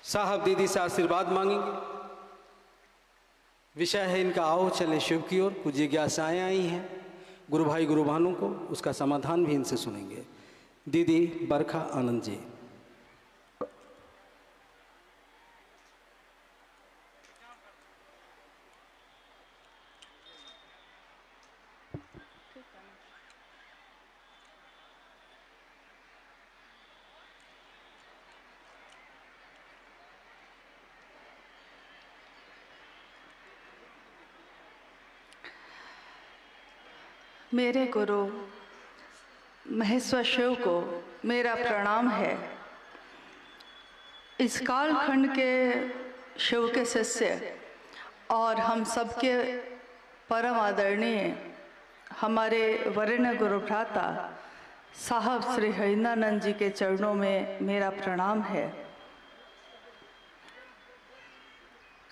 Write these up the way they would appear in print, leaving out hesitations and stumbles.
साहब दीदी से आशीर्वाद मांगेंगे। विषय है इनका आओ चले शिव की ओर। कुछ जिज्ञासाएं आई हैं गुरु भाई गुरु बहनों को, उसका समाधान भी इनसे सुनेंगे। दीदी बरखा आनंद जी। मेरे गुरु महेश्वर शिव को मेरा प्रणाम है। इस कालखंड के शिव के शिष्य और हम सबके परम आदरणीय हमारे वरेण्य गुरु भ्राता साहब श्री हरिंद्रानंद जी के चरणों में मेरा प्रणाम है।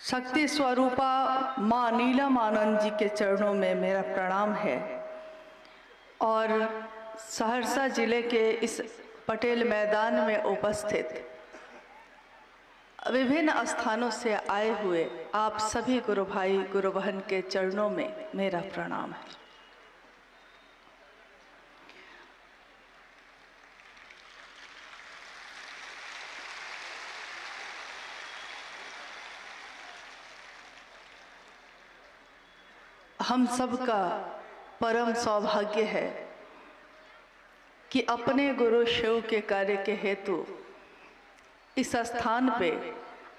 शक्ति स्वरूपा माँ नीलम आनंद जी के चरणों में मेरा प्रणाम है। और सहरसा जिले के इस पटेल मैदान में उपस्थित विभिन्न स्थानों से आए हुए आप सभी गुरु भाई गुरु बहन के चरणों में मेरा प्रणाम है। हम सबका परम सौभाग्य है कि अपने गुरु शिव के कार्य के हेतु इस स्थान पे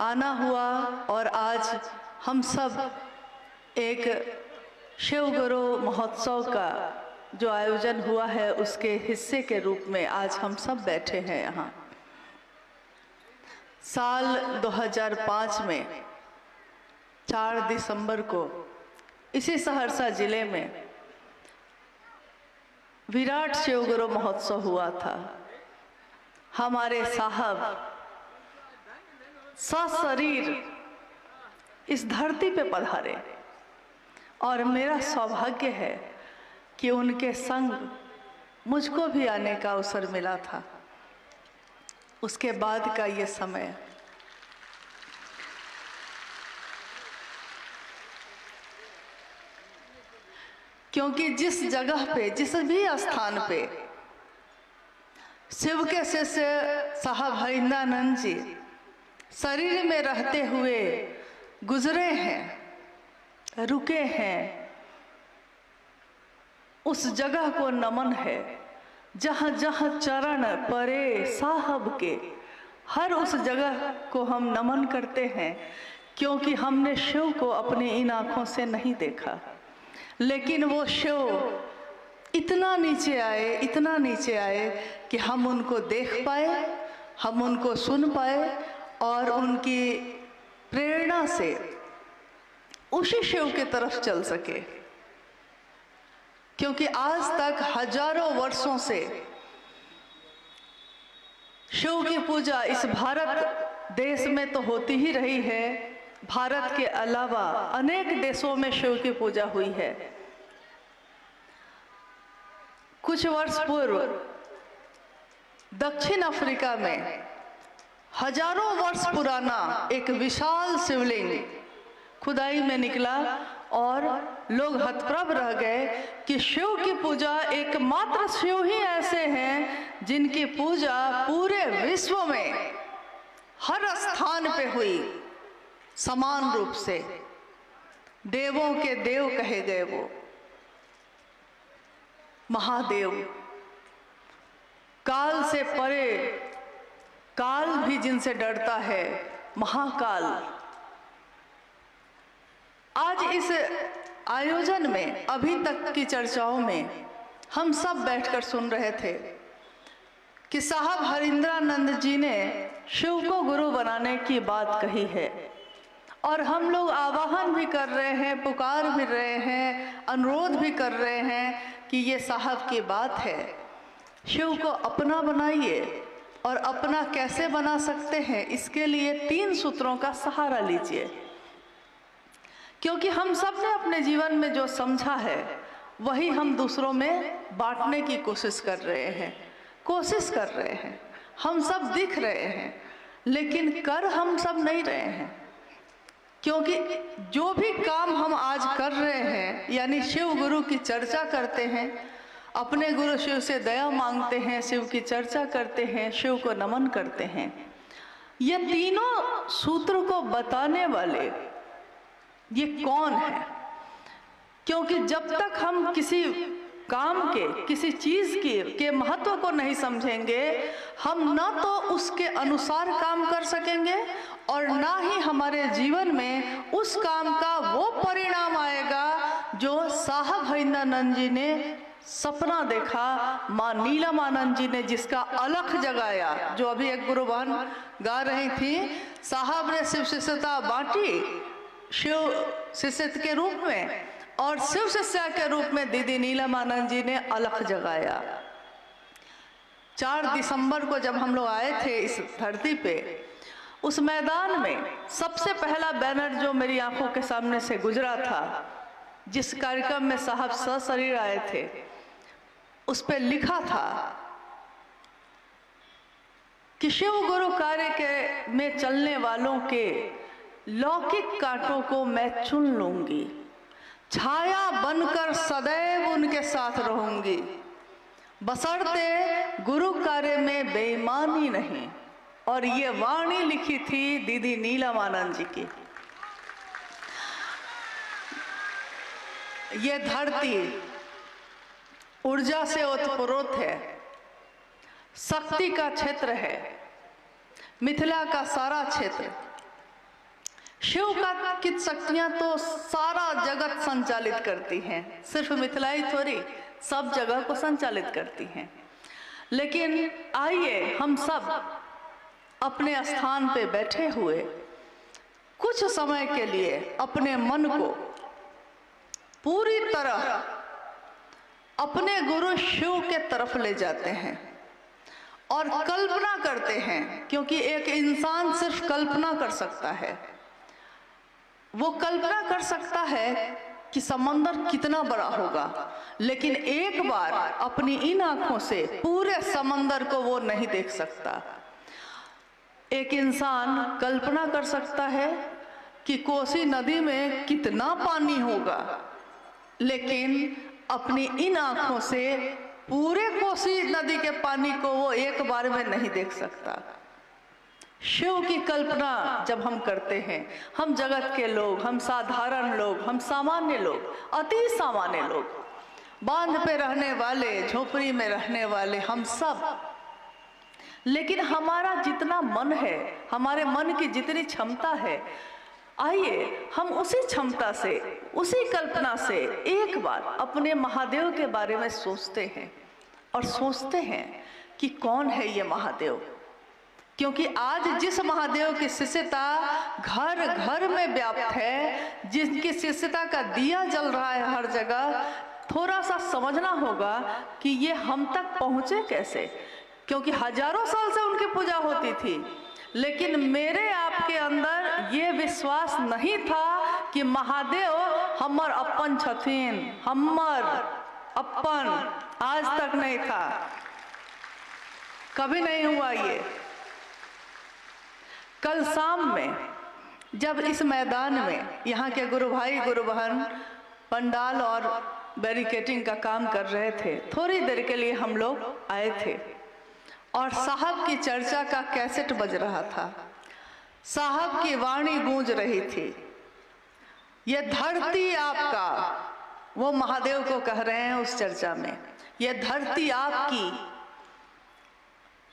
आना हुआ और आज हम सब एक शिव गुरु महोत्सव का जो आयोजन हुआ है उसके हिस्से के रूप में आज हम सब बैठे हैं यहाँ। साल 2005 में 4 दिसंबर को इसी सहरसा जिले में विराट शिव गुरु महोत्सव हुआ था। हमारे साहब सशरीर इस धरती पे पधारे और मेरा सौभाग्य है कि उनके संग मुझको भी आने का अवसर मिला था। उसके बाद का ये समय क्योंकि जिस जगह पे जिस भी स्थान पे शिव के शिष्य साहब हरिंद्रानंद जी शरीर में रहते हुए गुजरे हैं, रुके हैं, उस जगह को नमन है। जहाँ जहाँ चरण परे साहब के, हर उस जगह को हम नमन करते हैं, क्योंकि हमने शिव को अपनी इन आँखों से नहीं देखा, लेकिन वो शिव इतना नीचे आए, इतना नीचे आए कि हम उनको देख पाए, हम उनको सुन पाए और उनकी प्रेरणा से उसी शिव के तरफ चल सके। क्योंकि आज तक हजारों वर्षों से शिव की पूजा इस भारत देश में तो होती ही रही है। भारत के अलावा अनेक देशों में शिव की पूजा हुई है। कुछ वर्ष पूर्व दक्षिण अफ्रीका में हजारों वर्ष पुराना एक विशाल शिवलिंग खुदाई में निकला और लोग हतप्रभ रह गए कि शिव की पूजा एकमात्र शिव ही ऐसे हैं जिनकी पूजा पूरे विश्व में हर स्थान पे हुई समान रूप से। देवों के देव कहे गए वो महादेव, काल से परे, काल भी जिनसे डरता है, महाकाल। आज इस आयोजन में अभी तक की चर्चाओं में हम सब बैठकर सुन रहे थे कि साहब हरिंद्रानंद जी ने शिव को गुरु बनाने की बात कही है और हम लोग आवाहन भी कर रहे हैं, पुकार भी रहे हैं, अनुरोध भी कर रहे हैं कि ये साहब की बात है। शिव को अपना बनाइए और अपना कैसे बना सकते हैं, इसके लिए 3 सूत्रों का सहारा लीजिए। क्योंकि हम सब ने अपने जीवन में जो समझा है वही हम दूसरों में बांटने की कोशिश कर रहे हैं। हम सब दिख रहे हैं, लेकिन कर हम सब नहीं रहे हैं। क्योंकि जो भी काम हम आज कर रहे हैं, यानी शिव गुरु की चर्चा करते हैं, अपने गुरु शिव से दया मांगते हैं, शिव की चर्चा करते हैं, शिव को नमन करते हैं, ये तीनों सूत्र को बताने वाले ये कौन है? क्योंकि जब तक हम किसी काम के, किसी चीज के महत्व को नहीं समझेंगे, हम ना तो उसके अनुसार काम कर सकेंगे और ना ही हमारे जीवन में उस काम का वो परिणाम आएगा जो साहब हरिंद्रानंद जी ने सपना देखा, माँ नीलमानंद जी ने जिसका अलख जगाया। जो अभी एक गुरु बहन गा रही थी, साहब ने शिव शिष्यता बांटी शिव शिष्य के रूप में, और शिव शिष्या के रूप में दीदी नीलमानंद जी ने अलख जगाया। 4 दिसंबर को जब हम लोग आए थे इस धरती पे, उस मैदान में सबसे पहला बैनर जो मेरी आंखों के सामने से गुजरा था, जिस कार्यक्रम में साहब सशरीर आए थे, उस पे लिखा था कि शिव गुरु कार्य के में चलने वालों के लौकिक कांटों को मैं चुन लूंगी, छाया बनकर सदैव उनके साथ रहूंगी, बशर्ते गुरु कार्य में बेईमानी नहीं। और ये वाणी लिखी थी दीदी नीलमानंद जी की। ये धरती ऊर्जा से ओतप्रोत है, शक्ति का क्षेत्र है, मिथिला का सारा क्षेत्र। शिव का की शक्तियां तो सारा जगत संचालित करती हैं, सिर्फ मिथिला ही थोड़ी, सब जगह को संचालित करती हैं। लेकिन आइए हम सब अपने स्थान पे बैठे हुए कुछ समय के लिए अपने मन को पूरी तरह अपने गुरु शिव के तरफ ले जाते हैं और कल्पना करते हैं। क्योंकि एक इंसान सिर्फ कल्पना कर सकता है, वो कल्पना कर सकता है कि समंदर कितना बड़ा होगा, लेकिन एक बार अपनी इन आंखों से पूरे समंदर को वो नहीं देख सकता। एक इंसान कल्पना कर सकता है कि कोसी नदी में कितना पानी होगा, लेकिन अपनी इन आंखों से पूरे कोसी नदी के पानी को वो एक बार में नहीं देख सकता। शिव की कल्पना जब हम करते हैं, हम जगत के लोग, हम साधारण लोग, हम सामान्य लोग, अति सामान्य लोग, बांध पे रहने वाले, झोपड़ी में रहने वाले, हम सब, लेकिन हमारा जितना मन है, हमारे मन की जितनी क्षमता है, आइए हम उसी क्षमता से, उसी कल्पना से एक बार अपने महादेव के बारे में सोचते हैं और सोचते हैं कि कौन है ये महादेव। क्योंकि आज जिस महादेव की शिष्यता घर घर में व्याप्त है, जिनकी शिष्यता का दिया जल रहा है हर जगह, थोड़ा सा समझना होगा कि ये हम तक पहुँचे कैसे। क्योंकि हजारों साल से उनकी पूजा होती थी, लेकिन मेरे आपके अंदर ये विश्वास नहीं था कि महादेव हमर अपन छथिन, हमर अपन, आज तक नहीं था, कभी नहीं हुआ ये। कल शाम में जब इस मैदान में यहाँ के गुरु भाई गुरु बहन पंडाल और बैरिकेटिंग का काम कर रहे थे, थोड़ी देर के लिए हम लोग आए थे और साहब की चर्चा का कैसेट बज रहा था, साहब की वाणी गूंज रही थी। ये धरती आपका, वो महादेव को कह रहे हैं उस चर्चा में, ये धरती आपकी,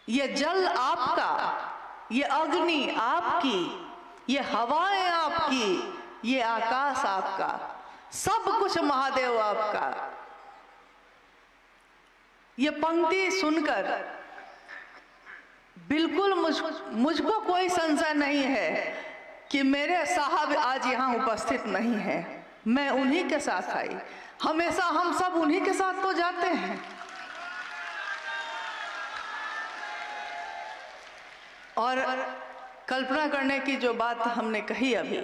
ये जल आपका, ये अग्नि आपकी, ये हवाएं आपकी, ये आकाश आपका, सब कुछ महादेव आपका। ये पंक्ति सुनकर बिल्कुल मुझको कोई संशय नहीं है कि मेरे साहब आज यहाँ उपस्थित नहीं है, मैं उन्हीं के साथ आई। हमेशा हम सब उन्हीं के साथ तो जाते हैं। और कल्पना करने की जो बात हमने कही अभी,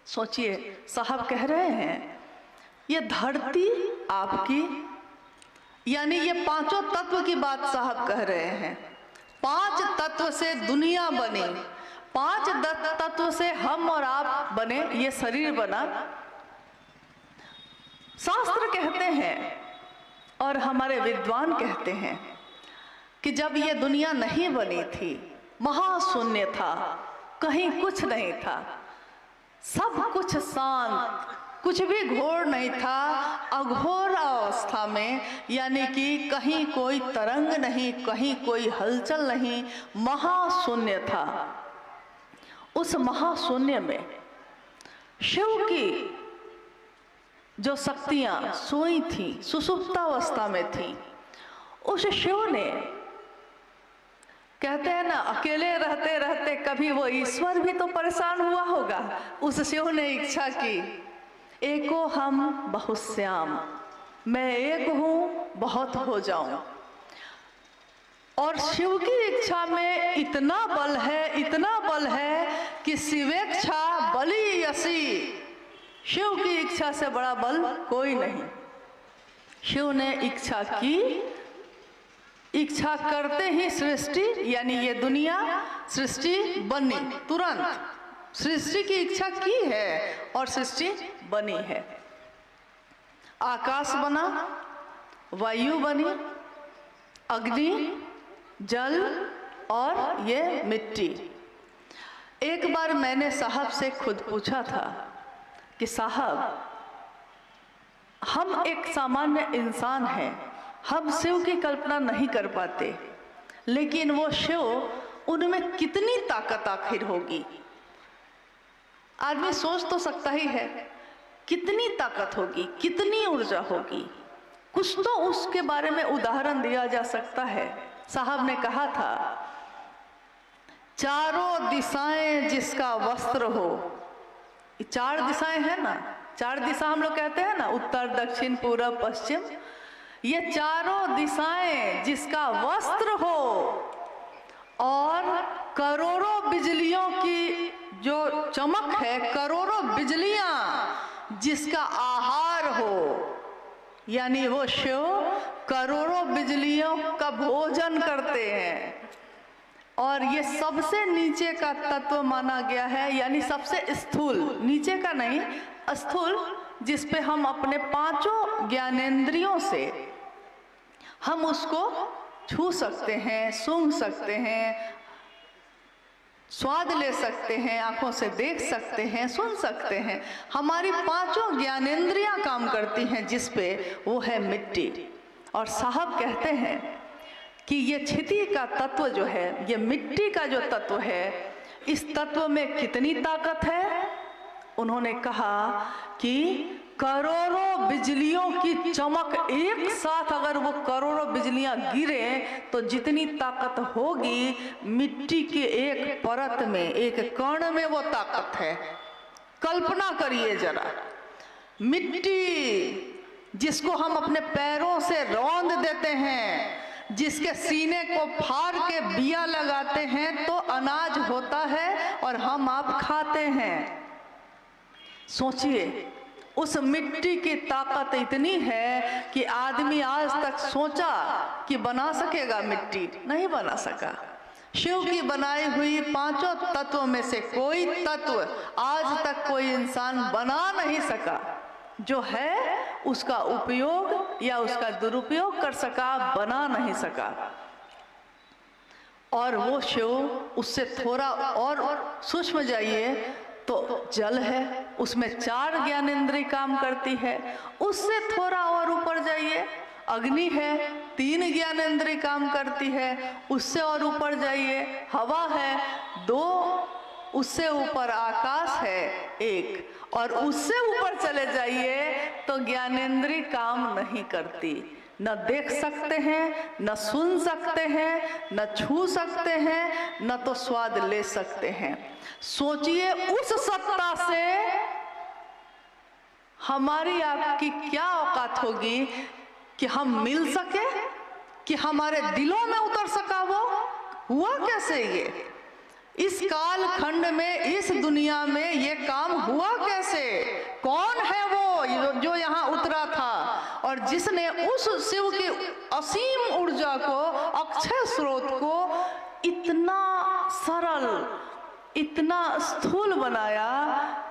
सोचिए साहब कह रहे हैं ये धरती आपकी, यानी ये पांचों तत्व की बात साहब कह रहे हैं। 5 तत्व से दुनिया बनी, 5 तत्व से हम और आप बने, ये शरीर बना। शास्त्र कहते हैं और हमारे विद्वान कहते हैं कि जब ये दुनिया नहीं बनी थी, महाशून्य था, कहीं कुछ नहीं था, सब कुछ शांत, कुछ भी घोर नहीं था, अघोर अवस्था में, यानी कि कहीं कोई तरंग नहीं, कहीं कोई हलचल नहीं, महाशून्य था। उस महाशून्य में शिव की जो शक्तियां सोई थी, सुषुप्तावस्था में थी, उस शिव ने, कहते हैं ना, अकेले रहते रहते कभी वो ईश्वर भी तो परेशान हुआ होगा। उस शिव ने इच्छा की, एको हम बहुश्याम, मैं एक हूं बहुत हो जाऊं। और शिव की इच्छा में इतना बल है, इतना बल है कि शिवेच्छा बली यसी, शिव की इच्छा से बड़ा बल कोई नहीं। शिव ने इच्छा की, इच्छा करते ही सृष्टि, यानी ये दुनिया सृष्टि बनी, तुरंत सृष्टि की इच्छा की है और सृष्टि बनी है। आकाश बना, वायु बनी, अग्नि, जल और ये मिट्टी। एक बार मैंने साहब से खुद पूछा था कि साहब, हम एक सामान्य इंसान हैं, हम शिव की कल्पना नहीं कर पाते, लेकिन वो शिव, उनमें कितनी ताकत आखिर होगी? आदमी सोच तो सकता ही है, कितनी ताकत होगी, कितनी ऊर्जा होगी। कुछ तो उसके बारे में उदाहरण दिया जा सकता है। साहब ने कहा था, चारों दिशाएं जिसका वस्त्र हो, 4 दिशाएं हैं ना, 4 दिशा हम लोग कहते हैं ना, उत्तर, दक्षिण, पूरब, पश्चिम। ये चारों दिशाएं जिसका वस्त्र हो और करोड़ों बिजलियों की जो चमक है, करोड़ों बिजलियां जिसका आहार हो, यानी वो शिव करोड़ों बिजलियों का भोजन करते हैं। और ये सबसे नीचे का तत्व माना गया है, यानी सबसे स्थूल, नीचे का नहीं, स्थूल, जिस पे हम अपने 5 ज्ञानेंद्रियों से हम उसको छू सकते हैं, सूंघ सकते हैं, स्वाद ले सकते हैं, आंखों से देख सकते हैं, सुन सकते हैं। हमारी 5 ज्ञानेंद्रियां काम करती हैं जिस पे, वो है मिट्टी। और साहब कहते हैं कि ये क्षिति का तत्व जो है, ये मिट्टी का जो तत्व है, इस तत्व में कितनी ताकत है? उन्होंने कहा कि करोड़ों बिजलियों की चमक एक साथ, अगर वो करोड़ों बिजलियां गिरे तो जितनी ताकत होगी, मिट्टी के एक परत में, एक कण में वो ताकत है। कल्पना करिए जरा, मिट्टी जिसको हम अपने पैरों से रौंद देते हैं, जिसके सीने को फाड़ के बिया लगाते हैं तो अनाज होता है और हम आप खाते हैं। सोचिए, उस मिट्टी की ताकत इतनी है कि आदमी आज तक सोचा कि बना सकेगा, मिट्टी नहीं बना सका। शिव की बनाई हुई 5 तत्वों में से कोई तत्व आज तक कोई इंसान बना नहीं सका। जो है उसका उपयोग या उसका दुरुपयोग कर सका, बना नहीं सका। और वो शिव, उससे थोड़ा और सूक्ष्म जाइए तो जल है, उसमें 4 ज्ञानेंद्रिय काम करती है। उससे थोड़ा और ऊपर जाइए, अग्नि है, 3 ज्ञानेंद्रिय काम करती है। उससे और ऊपर जाइए, हवा है 2, उससे ऊपर आकाश है 1, और उससे ऊपर चले जाइए तो ज्ञानेंद्रिय काम नहीं करती। न देख सकते हैं, न सुन सकते हैं, न छू सकते हैं, न तो स्वाद ले सकते हैं। सोचिए, उस सत्ता से हमारी आपकी क्या औकात होगी कि हम मिल सके, कि हमारे दिलों में उतर सका। वो हुआ कैसे? ये इस काल खंड में, इस दुनिया में ये काम हुआ कैसे? कौन है वो जो यहाँ उतरा था और जिसने उस शिव की असीम ऊर्जा को, अक्षय स्रोत को इतना सरल, इतना स्थूल बनाया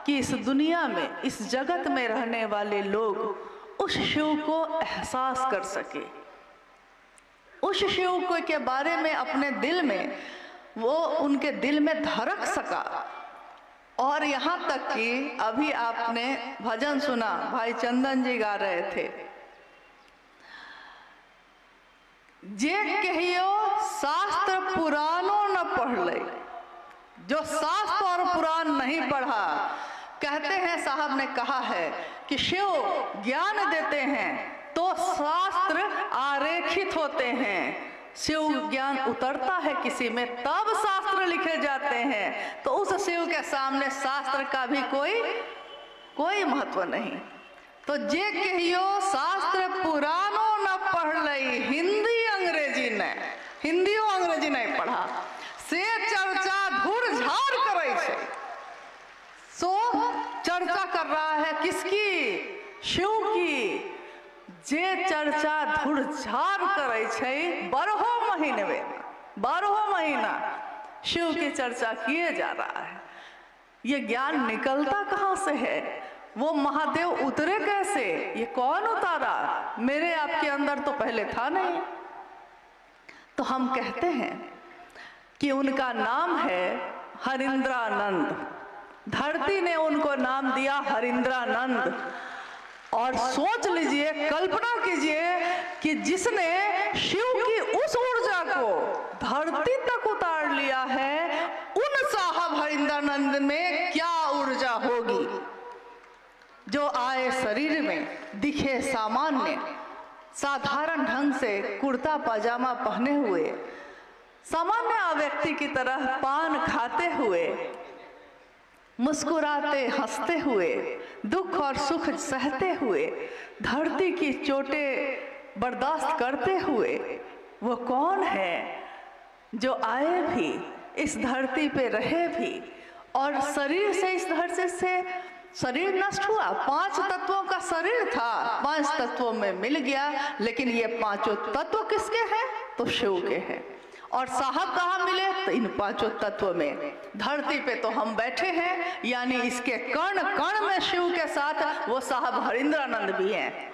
कि इस दुनिया में, इस जगत में रहने वाले लोग उस शिव को एहसास कर सके, उस शिव को के बारे में अपने दिल में, वो उनके दिल में धड़क सका। और यहाँ तक कि अभी आपने भजन सुना, भाई चंदन जी गा रहे थे, जे कहियो शास्त्र पुराणों न पढ़ ले, जो शास्त्र और पुराण नहीं पढ़ा, कहते हैं, साहब ने कहा है कि शिव ज्ञान देते हैं तो शास्त्र आरेखित होते हैं, शिव ज्ञान उतरता है किसी में तब शास्त्र लिखे जाते हैं। तो उस शिव के सामने शास्त्र का भी कोई महत्व नहीं। तो जे कहियो शास्त्र पुराणों न पढ़ लई, हिंदी अंग्रेजी नहीं पढ़ा, से चर्चा धुर झाड़ करे छे। सो चर्चा कर रहा है किसकी? शिव की। जे चर्चा धुर झाड़ करे छे, 12 महीना शिव की चर्चा किए जा रहा है। ये ज्ञान निकलता कहाँ से है? वो महादेव उतरे कैसे? ये कौन उतारा? मेरे आपके अंदर तो पहले था नहीं। तो हम कहते हैं कि उनका नाम है हरिंद्रानंद। धरती ने उनको नाम दिया हरिंद्रानंद। और सोच लीजिए, कल्पना कीजिए कि जिसने शिव की उस ऊर्जा को धरती तक उतार लिया है, उन साहब हरिंद्रानंद में क्या ऊर्जा होगी? जो आए शरीर में, दिखे सामान्य, साधारण ढंग से कुर्ता पजामा पहने हुए, सामान्य व्यक्ति की तरह पान खाते हुए, मुस्कुराते हंसते हुए, दुख और सुख सहते हुए, धरती की चोटें बर्दाश्त करते हुए, वो कौन है जो आए भी, इस धरती पे रहे भी, और शरीर से, इस धरती से शरीर नष्ट हुआ। 5 तत्वों का शरीर था, 5 तत्वों में मिल गया, लेकिन ये 5 तत्व किसके हैं? तो शिव के हैं। और साहब कहाँ मिले? तो इन 5 तत्वों में। धरती पे तो हम बैठे हैं, यानी इसके कण कण में शिव के साथ वो साहब हरिंद्रानंद भी हैं।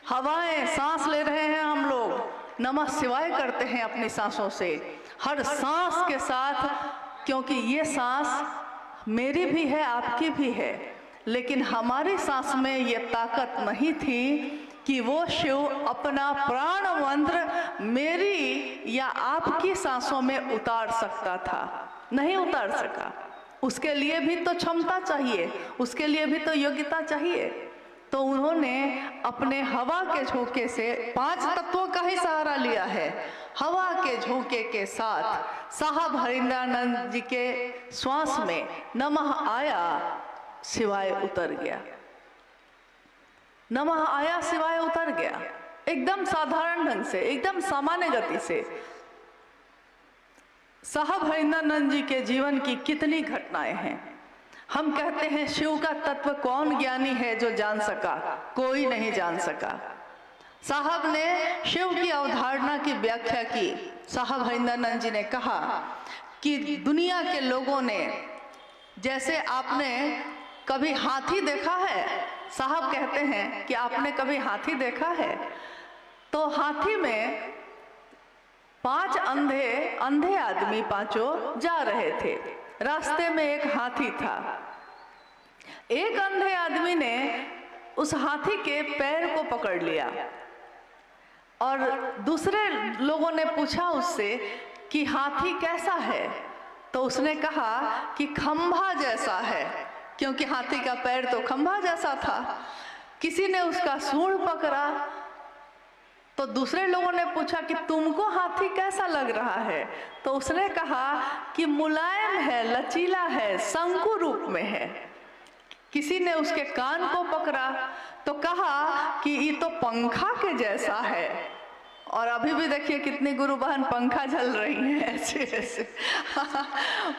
हवाएं सांस ले रहे हैं हम लोग, नमः शिवाय करते हैं अपनी सांसों से, हर सांस के साथ, क्योंकि ये सांस मेरी भी है, आपकी भी है, लेकिन हमारी सांस में ये ताकत नहीं थी कि वो शिव अपना प्राण मंत्र मेरी या आपकी सांसों में उतार सकता था। नहीं उतार सका। उसके लिए भी तो क्षमता चाहिए, उसके लिए भी तो योग्यता चाहिए। तो उन्होंने अपने हवा के झोंके से 5 तत्वों का ही सहारा लिया है। हवा के झोंके के साथ साहब हरिंद्रानंद जी के श्वास में नमः आया, शिवाय उतर गया। नमः आया, शिवाय उतर गया, एकदम साधारण ढंग से, एकदम सामान्य गति से। साहब हरिंद्रानंद जी के जीवन की कितनी घटनाएं हैं। हम कहते हैं शिव का तत्व कौन ज्ञानी है जो जान सका? कोई नहीं जान सका। साहब ने शिव की अवधारणा की व्याख्या की। साहब हरिंद्रानंद जी ने कहा कि दुनिया के लोगों ने, जैसे आपने कभी हाथी देखा है? साहब कहते हैं कि आपने कभी हाथी देखा है? तो हाथी में 5 अंधे आदमी, 5 जा रहे थे। रास्ते में एक हाथी था। एक अंधे आदमी ने उस हाथी के पैर को पकड़ लिया और दूसरे लोगों ने पूछा उससे कि हाथी कैसा है? तो उसने कहा कि खंभा जैसा है, क्योंकि हाथी का पैर तो खंभा जैसा था। किसी ने उसका सूंड पकड़ा तो दूसरे लोगों ने पूछा कि तुमको हाथी कैसा लग रहा है? तो उसने कहा कि मुलायम है, लचीला है, शंकु रूप में है। किसी ने उसके कान को पकड़ा तो कहा कि ये तो पंखा के जैसा है। और अभी भी देखिए कितनी गुरु बहन पंखा झल रही हैं ऐसे ऐसे।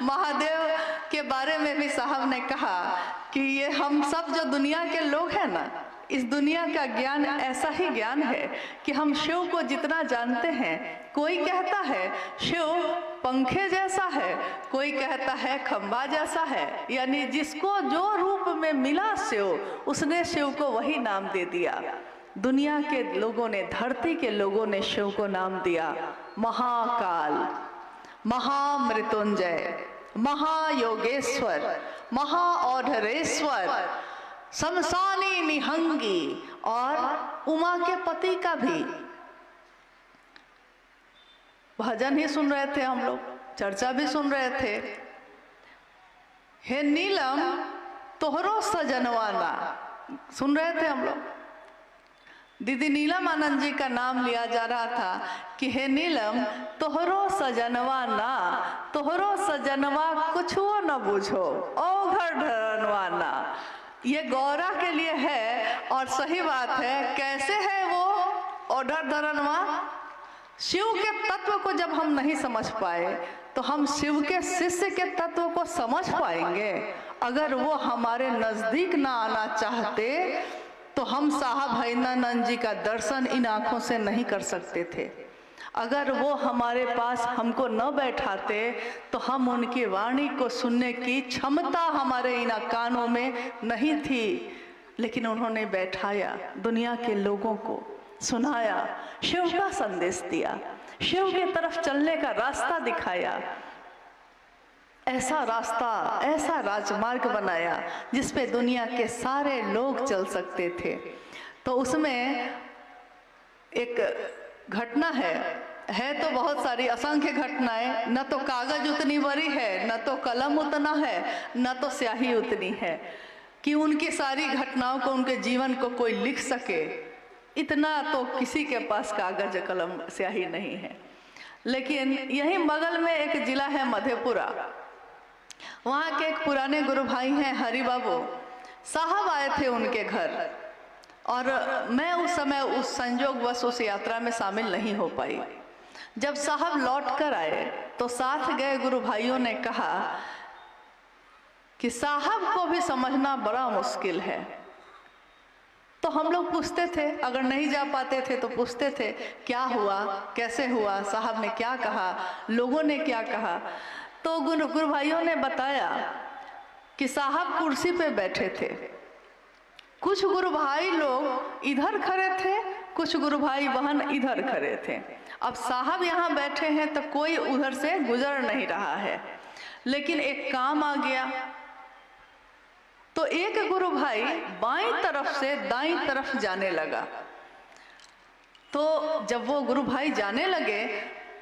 महादेव के बारे में भी साहब ने कहा कि ये हम सब जो दुनिया के लोग हैं ना, इस दुनिया का ज्ञान ऐसा ही ज्ञान है कि हम शिव को जितना जानते हैं, कोई कहता है शिव पंखे जैसा है, कोई कहता है खंभा जैसा है। यानी जिसको जो रूप में मिला शिव, उसने शिव को वही नाम दे दिया। दुनिया के लोगों ने, धरती के लोगों ने शिव को नाम दिया महाकाल, महामृत्युंजय, महायोगेश्वर, महाऔढ़ेश्वर, शमशानी निहंगी और उमा के पति का भी भजन ही सुन रहे थे हम लोग, चर्चा भी सुन रहे थे। हे नीलम तोहरो सजनवाना, सुन रहे थे हम लोग। दीदी नीलम आनंद जी का नाम लिया जा रहा था कि हे नीलम तोहरो सजनवा ना, तोहरो सजनवा कुछो न बुझो, ओ घर धरनवा ना। ये गौरा के लिए है और सही बात है। कैसे है वो ओढ़र धरनवा? शिव के तत्व को जब हम नहीं समझ पाए तो हम शिव के शिष्य के तत्व को समझ पाएंगे? अगर वो हमारे नजदीक ना आना चाहते तो हम साहब हरिंद्रानंद जी का दर्शन इन आंखों से नहीं कर सकते थे। अगर वो हमारे पास हमको न बैठाते तो हम उनकी वाणी को सुनने की क्षमता हमारे इन कानों में नहीं थी। लेकिन उन्होंने बैठाया, दुनिया के लोगों को सुनाया, शिव का संदेश दिया, शिव की तरफ चलने का रास्ता दिखाया। ऐसा रास्ता, ऐसा राजमार्ग बनाया जिस पे दुनिया के सारे लोग चल सकते थे। तो उसमें एक घटना है तो बहुत सारी, असंख्य घटनाएं। न तो कागज उतनी बड़ी है, न तो कलम उतना है, न तो स्याही उतनी है कि उनकी सारी घटनाओं को, उनके जीवन को कोई लिख सके। इतना तो किसी के पास कागज कलम स्याही नहीं है। लेकिन यही बगल में एक जिला है मधेपुरा, वहाँ के एक पुराने गुरु भाई हैं हरि बाबू साहब, आए थे उनके घर। और मैं उस समय उस संयोगवश उस यात्रा में शामिल नहीं हो पाई। जब साहब लौट कर आए तो साथ गए गुरु भाइयों ने कहा कि साहब को भी समझना बड़ा मुश्किल है। तो हम लोग पूछते थे, अगर नहीं जा पाते थे तो पूछते थे क्या हुआ, कैसे हुआ, साहब ने क्या कहा, लोगों ने क्या कहा। तो गुरु भाइयों ने बताया कि साहब कुर्सी पे बैठे थे, कुछ गुरु भाई लोग इधर खड़े थे, कुछ गुरु भाई बहन इधर खड़े थे। अब साहब यहाँ बैठे हैं तो कोई उधर से गुजर नहीं रहा है। लेकिन एक काम आ गया तो एक गुरु भाई बाईं तरफ से दाईं तरफ जाने लगा। तो जब वो गुरु भाई जाने लगे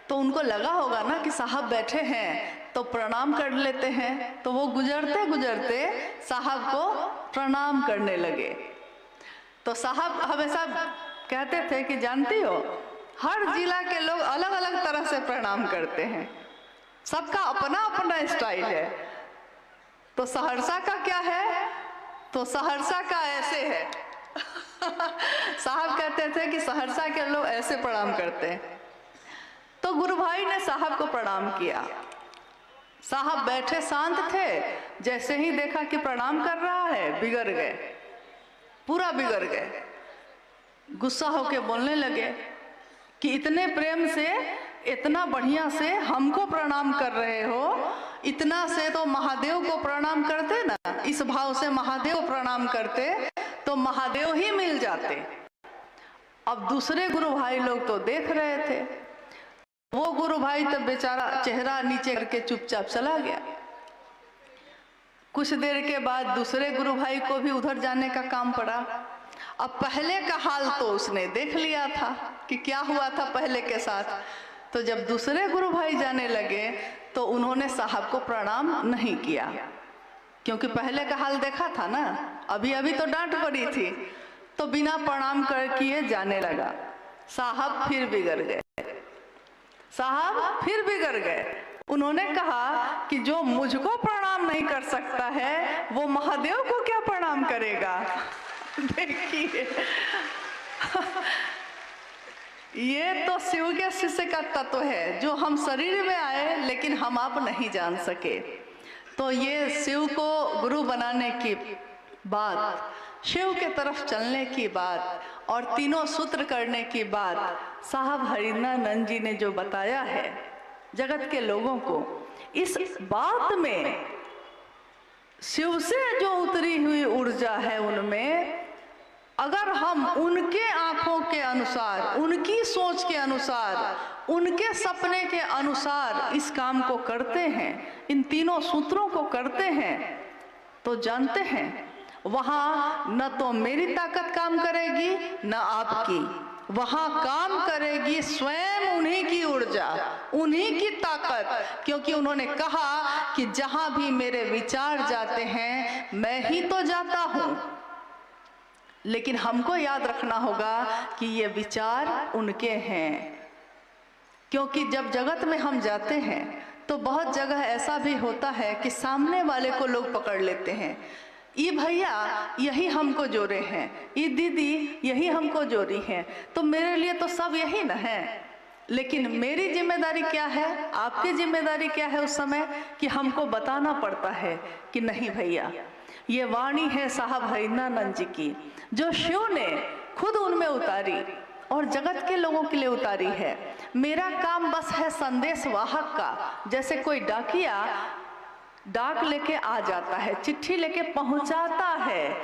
तो उनको लगा होगा ना कि साहब बैठे हैं तो प्रणाम कर लेते हैं। तो वो गुजरते गुजरते साहब को प्रणाम करने लगे। तो साहब हमेशा कहते थे कि जानती हो, हर जिला के लोग अलग अलग तरह से प्रणाम करते हैं, सबका अपना अपना स्टाइल है। तो सहरसा का क्या है? तो सहरसा का ऐसे है। साहब कहते थे कि सहरसा के लोग ऐसे प्रणाम करते हैं। तो गुरु भाई ने साहब को प्रणाम किया। साहब बैठे शांत थे, जैसे ही देखा कि प्रणाम कर रहा है बिगड़ गए, पूरा बिगड़ गए। गुस्सा होके बोलने लगे कि इतने प्रेम से, इतना बढ़िया से हमको प्रणाम कर रहे हो, इतना से तो महादेव को प्रणाम करते ना, इस भाव से महादेव प्रणाम करते तो महादेव ही मिल जाते। अब दूसरे गुरु भाई लोग तो देख रहे थे। वो गुरु भाई तो बेचारा चेहरा नीचे करके चुपचाप चला गया। कुछ देर के बाद दूसरे गुरु भाई को भी उधर जाने का काम पड़ा। अब पहले का हाल तो उसने देख लिया था कि क्या हुआ था पहले के साथ। तो जब दूसरे गुरु भाई जाने लगे तो उन्होंने साहब को प्रणाम नहीं किया, क्योंकि पहले का हाल देखा था ना, अभी अभी तो डांट पड़ी थी। तो बिना प्रणाम कर किए जाने लगा। साहब फिर बिगड़ गए, साहब फिर बिगड़ गए। उन्होंने कहा कि जो मुझको प्रणाम नहीं कर सकता है वो महादेव को क्या प्रणाम करेगा। देखिए ये तो शिव के शिष्य का तत्व है जो हम शरीर में आए लेकिन हम आप नहीं जान सके। तो ये शिव को गुरु बनाने की बात, शिव के तरफ चलने की बात और तीनों सूत्र करने की बात साहब हरिंद्रानंद जी ने जो बताया है जगत के लोगों को। इस बात में शिव से जो उतरी हुई ऊर्जा है उनमें, अगर हम उनके आंखों के अनुसार, उनकी सोच के अनुसार, उनके सपने के अनुसार इस काम को करते हैं, इन तीनों सूत्रों को करते हैं, तो जानते हैं वहां न तो मेरी ताकत काम करेगी न आपकी, वहां काम करेगी स्वयं उन्हीं की ऊर्जा, उन्हीं की ताकत। क्योंकि उन्होंने कहा कि जहां भी मेरे विचार जाते हैं मैं ही तो जाता हूं, लेकिन हमको याद रखना होगा कि ये विचार उनके हैं। क्योंकि जब जगत में हम जाते हैं तो बहुत जगह ऐसा भी होता है कि सामने वाले को लोग पकड़ लेते हैं, ये भैया यही हमको जोड़े हैं, ये दीदी यही हमको जोड़ी हैं, तो मेरे लिए तो सब यही न है। लेकिन मेरी जिम्मेदारी क्या है, आपकी जिम्मेदारी क्या है उस समय, कि हमको बताना पड़ता है कि नहीं भैया, ये वाणी है साहब हरिंद्रानंद जी की, जो शिव ने खुद उनमें उतारी और जगत के लोगों के लिए उतारी है। मेरा काम बस है संदेश वाहक का। जैसे कोई डाकिया डाक लेके आ जाता है, चिट्ठी लेके पहुंचाता है,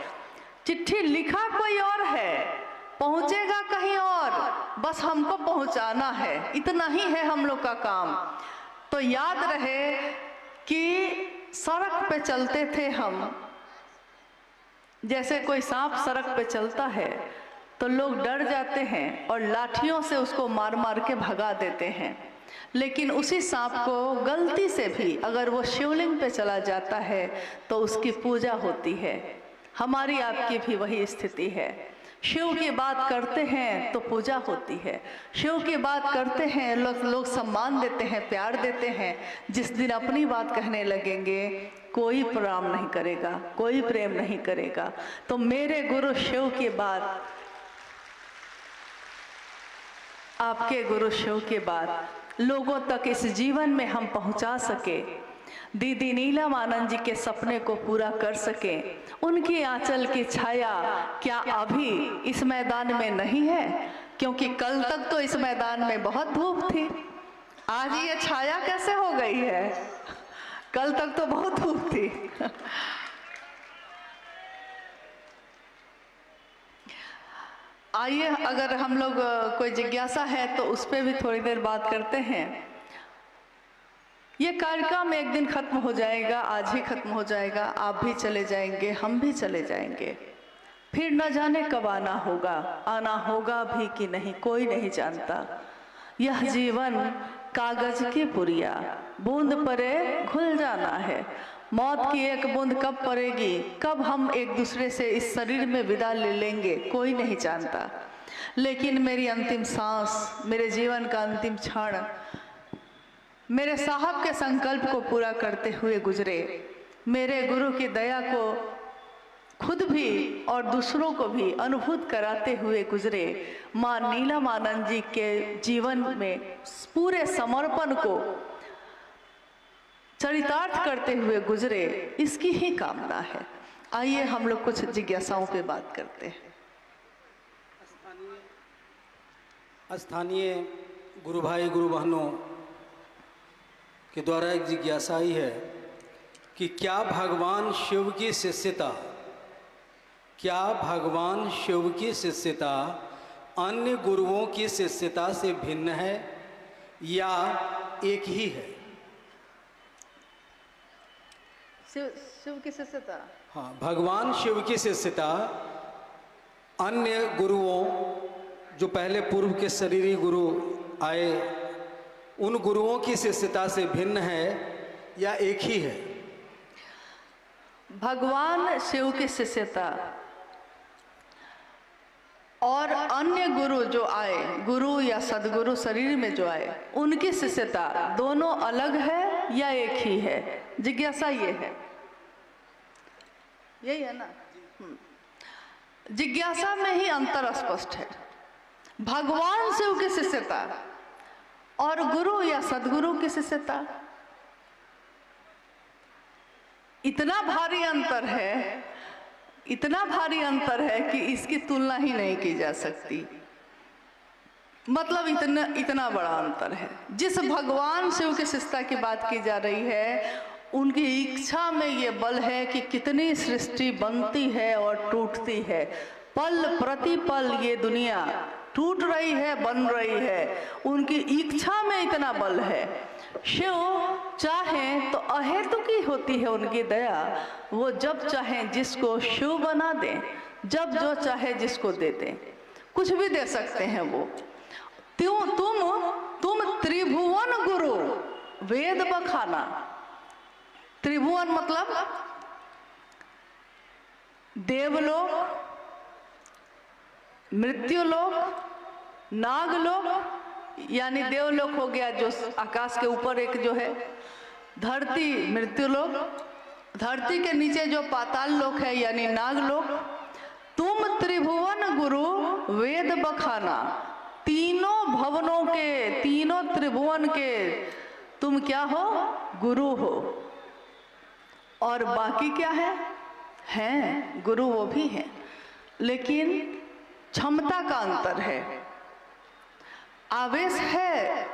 चिट्ठी लिखा कोई और है, पहुंचेगा कहीं और, बस हमको पहुंचाना है, इतना ही है हम लोग का काम। तो याद रहे कि सड़क पे चलते थे हम, जैसे कोई सांप सड़क पे चलता है तो लोग डर जाते हैं और लाठियों से उसको मार मार के भगा देते हैं, लेकिन उसी सांप को गलती से भी अगर वो शिवलिंग पे चला जाता है तो उसकी पूजा होती है। हमारी आपकी भी वही स्थिति है। शिव की बात करते हैं तो पूजा होती है, शिव की बात करते हैं लोग सम्मान देते हैं, प्यार देते हैं। जिस दिन अपनी बात कहने लगेंगे कोई प्रणाम नहीं करेगा, कोई प्रेम नहीं करेगा। तो मेरे गुरु शिव की बात, आपके गुरु शिव की बात लोगों तक इस जीवन में हम पहुंचा सके, दीदी नीलम आनंद जी के सपने को पूरा कर सके। उनकी आंचल की छाया क्या अभी इस मैदान में नहीं है? क्योंकि कल तक तो इस मैदान में बहुत धूप थी, आज ये छाया कैसे हो गई है? कल तक तो बहुत धूप थी। आइए, अगर हम लोग कोई जिज्ञासा है तो उस पर भी थोड़ी देर बात करते हैं। ये कार्यक्रम एक दिन खत्म हो जाएगा, आज ही खत्म हो जाएगा, आप भी चले जाएंगे, हम भी चले जाएंगे, फिर न जाने कब आना होगा भी कि नहीं, कोई नहीं जानता। यह जीवन कागज की पुरिया, बूंद परे घुल जाना है। मौत की एक बूंद कब पड़ेगी, कब हम एक दूसरे से इस शरीर में विदा ले लेंगे, कोई नहीं जानता। लेकिन मेरी अंतिम सांस, मेरे जीवन का अंतिम क्षण मेरे साहब के संकल्प को पूरा करते हुए गुजरे, मेरे गुरु की दया को खुद भी और दूसरों को भी अनुभूत कराते हुए गुजरे। माँ नीलम आनंद जी के जीवन में पूरे समर्पण को चरितार्थ करते हुए गुजरे, इसकी ही कामना है। आइए हम लोग कुछ जिज्ञासाओं पे बात करते हैं। स्थानीय गुरु भाई गुरु बहनों के द्वारा एक जिज्ञासा ही है कि क्या भगवान शिव की शिष्यता, क्या भगवान शिव की शिष्यता अन्य गुरुओं की शिष्यता से भिन्न है या एक ही है? शिव की शिष्यता, हाँ, भगवान शिव की शिष्यता अन्य गुरुओं, जो पहले पूर्व के शरीरी गुरु आए, उन गुरुओं की शिष्यता से भिन्न है या एक ही है? भगवान शिव की शिष्यता और अन्य गुरु जो आए, गुरु या सदगुरु शरीर में जो आए, उनकी शिष्यता दोनों अलग है या एक ही है? जिज्ञासा ये है, यही है ना? जिज्ञासा में ही अंतर स्पष्ट है। भगवान शिव की शिष्यता और गुरु या सदगुरु की शिष्यता, इतना भारी अंतर है, इतना भारी अंतर है कि इसकी तुलना ही नहीं की जा सकती। मतलब इतना बड़ा अंतर है। जिस भगवान शिव की शिष्टता की बात की जा रही है, उनकी इच्छा में ये बल है कि कितनी सृष्टि बनती है और टूटती है। पल प्रति पल ये दुनिया टूट रही है, बन रही है। उनकी इच्छा में इतना बल है। शिव चाहें तो अहेतुकी होती है उनकी दया। वो जब चाहें जिसको शिव बना दें, जब जो चाहे जिसको दे दें, कुछ भी दे सकते हैं वो। तुम त्रिभुवन गुरु वेद बखाना। त्रिभुवन मतलब देवलोक, मृत्युलोक, नागलोक, यानी देवलोक हो गया जो आकाश के ऊपर एक जो है, धरती मृत्युलोक, धरती के नीचे जो पाताल लोक है यानी नागलोक। तुम त्रिभुवन गुरु वेद बखाना। तीनों भवनों के, तीनों त्रिभुवन के तुम क्या हो? गुरु हो। और बाकी क्या है? हैं गुरु, वो भी हैं, लेकिन क्षमता का अंतर है। आवेश है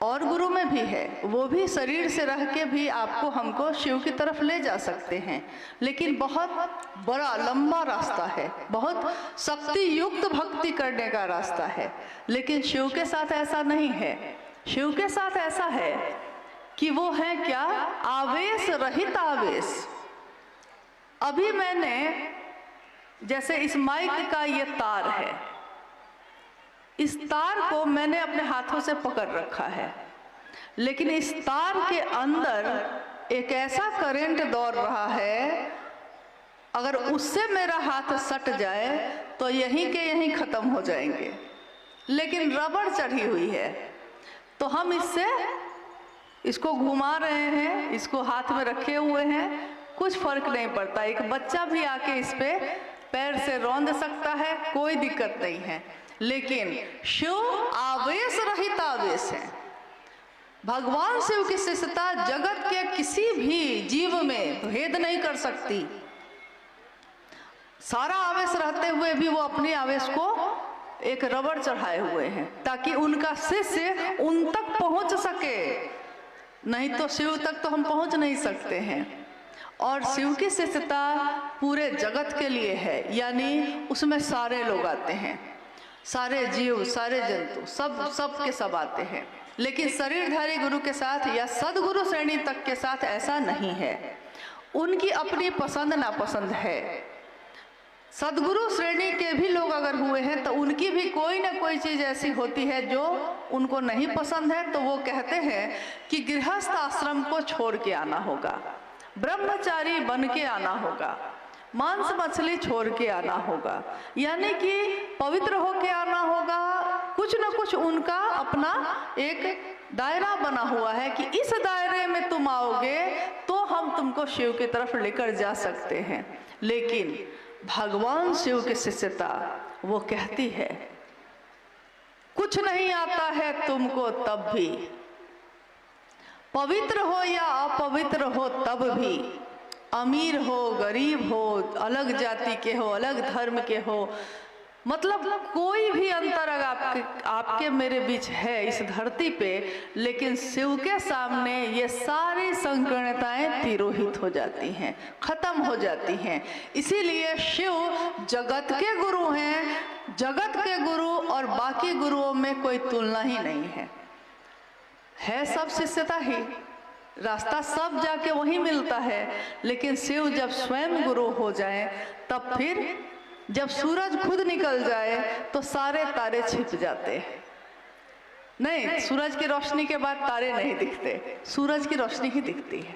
और गुरु में भी है। वो भी शरीर से रह के भी आपको हमको शिव की तरफ ले जा सकते हैं, लेकिन बहुत बड़ा लंबा रास्ता है, बहुत शक्ति युक्त भक्ति करने का रास्ता है। लेकिन शिव के साथ ऐसा नहीं है। शिव के साथ ऐसा है कि वो है क्या? आवेश रहित आवेश। अभी मैंने जैसे इस माइक का ये तार है, इस तार को मैंने अपने हाथों से पकड़ रखा है, लेकिन इस तार के अंदर एक ऐसा करंट दौड़ रहा है, अगर उससे मेरा हाथ सट जाए तो यहीं के यहीं खत्म हो जाएंगे। लेकिन रबड़ चढ़ी हुई है, तो हम इसको घुमा रहे हैं, इसको हाथ में रखे हुए हैं, कुछ फर्क नहीं पड़ता। एक बच्चा भी आके इस पे पैर से रौंद सकता है, कोई दिक्कत नहीं है। लेकिन शिव आवेश रहित आवेश है। भगवान शिव की शिष्टता जगत के किसी भी जीव में भेद नहीं कर सकती। सारा आवेश रहते हुए भी वो अपने आवेश को एक रबड़ चढ़ाए हुए हैं, ताकि उनका शिष्य उन तक पहुंच सके। नहीं तो शिव तक तो हम पहुंच नहीं सकते हैं। और शिव की शिष्टता पूरे जगत के लिए है, यानी उसमें सारे लोग आते हैं, सारे जीव, सारे जंतु, सब के सब आते हैं। लेकिन शरीरधारी गुरु के साथ या सदगुरु श्रेणी तक के साथ ऐसा नहीं है। उनकी अपनी पसंद नापसंद है। सदगुरु श्रेणी के भी लोग अगर हुए हैं तो उनकी भी कोई ना कोई चीज़ ऐसी होती है जो उनको नहीं पसंद है, तो वो कहते हैं कि गृहस्थ आश्रम को छोड़ के आना होगा, ब्रह्मचारी बन के आना होगा, मांस मछली छोड़ के आना होगा, यानी कि पवित्र होके आना होगा। कुछ न कुछ उनका अपना एक दायरा बना हुआ है कि इस दायरे में तुम आओगे तो हम तुमको शिव की तरफ लेकर जा सकते हैं। लेकिन भगवान शिव की शिष्यता वो कहती है, कुछ नहीं आता है तुमको तब भी, पवित्र हो या अपवित्र हो तब भी, अमीर हो गरीब हो, अलग जाति के हो, अलग धर्म के हो, मतलब कोई भी अंतर अगर आपके मेरे बीच है इस धरती पे, लेकिन शिव के सामने ये सारी संकीर्णताएं तिरोहित हो जाती हैं, खत्म हो जाती हैं। इसीलिए शिव जगत के गुरु हैं। जगत के गुरु और बाकी गुरुओं में कोई तुलना ही नहीं है सब शिष्यता ही, रास्ता सब जाके वहीं मिलता है। लेकिन शिव जब स्वयं गुरु हो जाए, तब फिर जब सूरज खुद निकल जाए तो सारे तारे छिप जाते हैं। नहीं, सूरज की रोशनी के बाद तारे नहीं दिखते, सूरज की रोशनी ही दिखती है।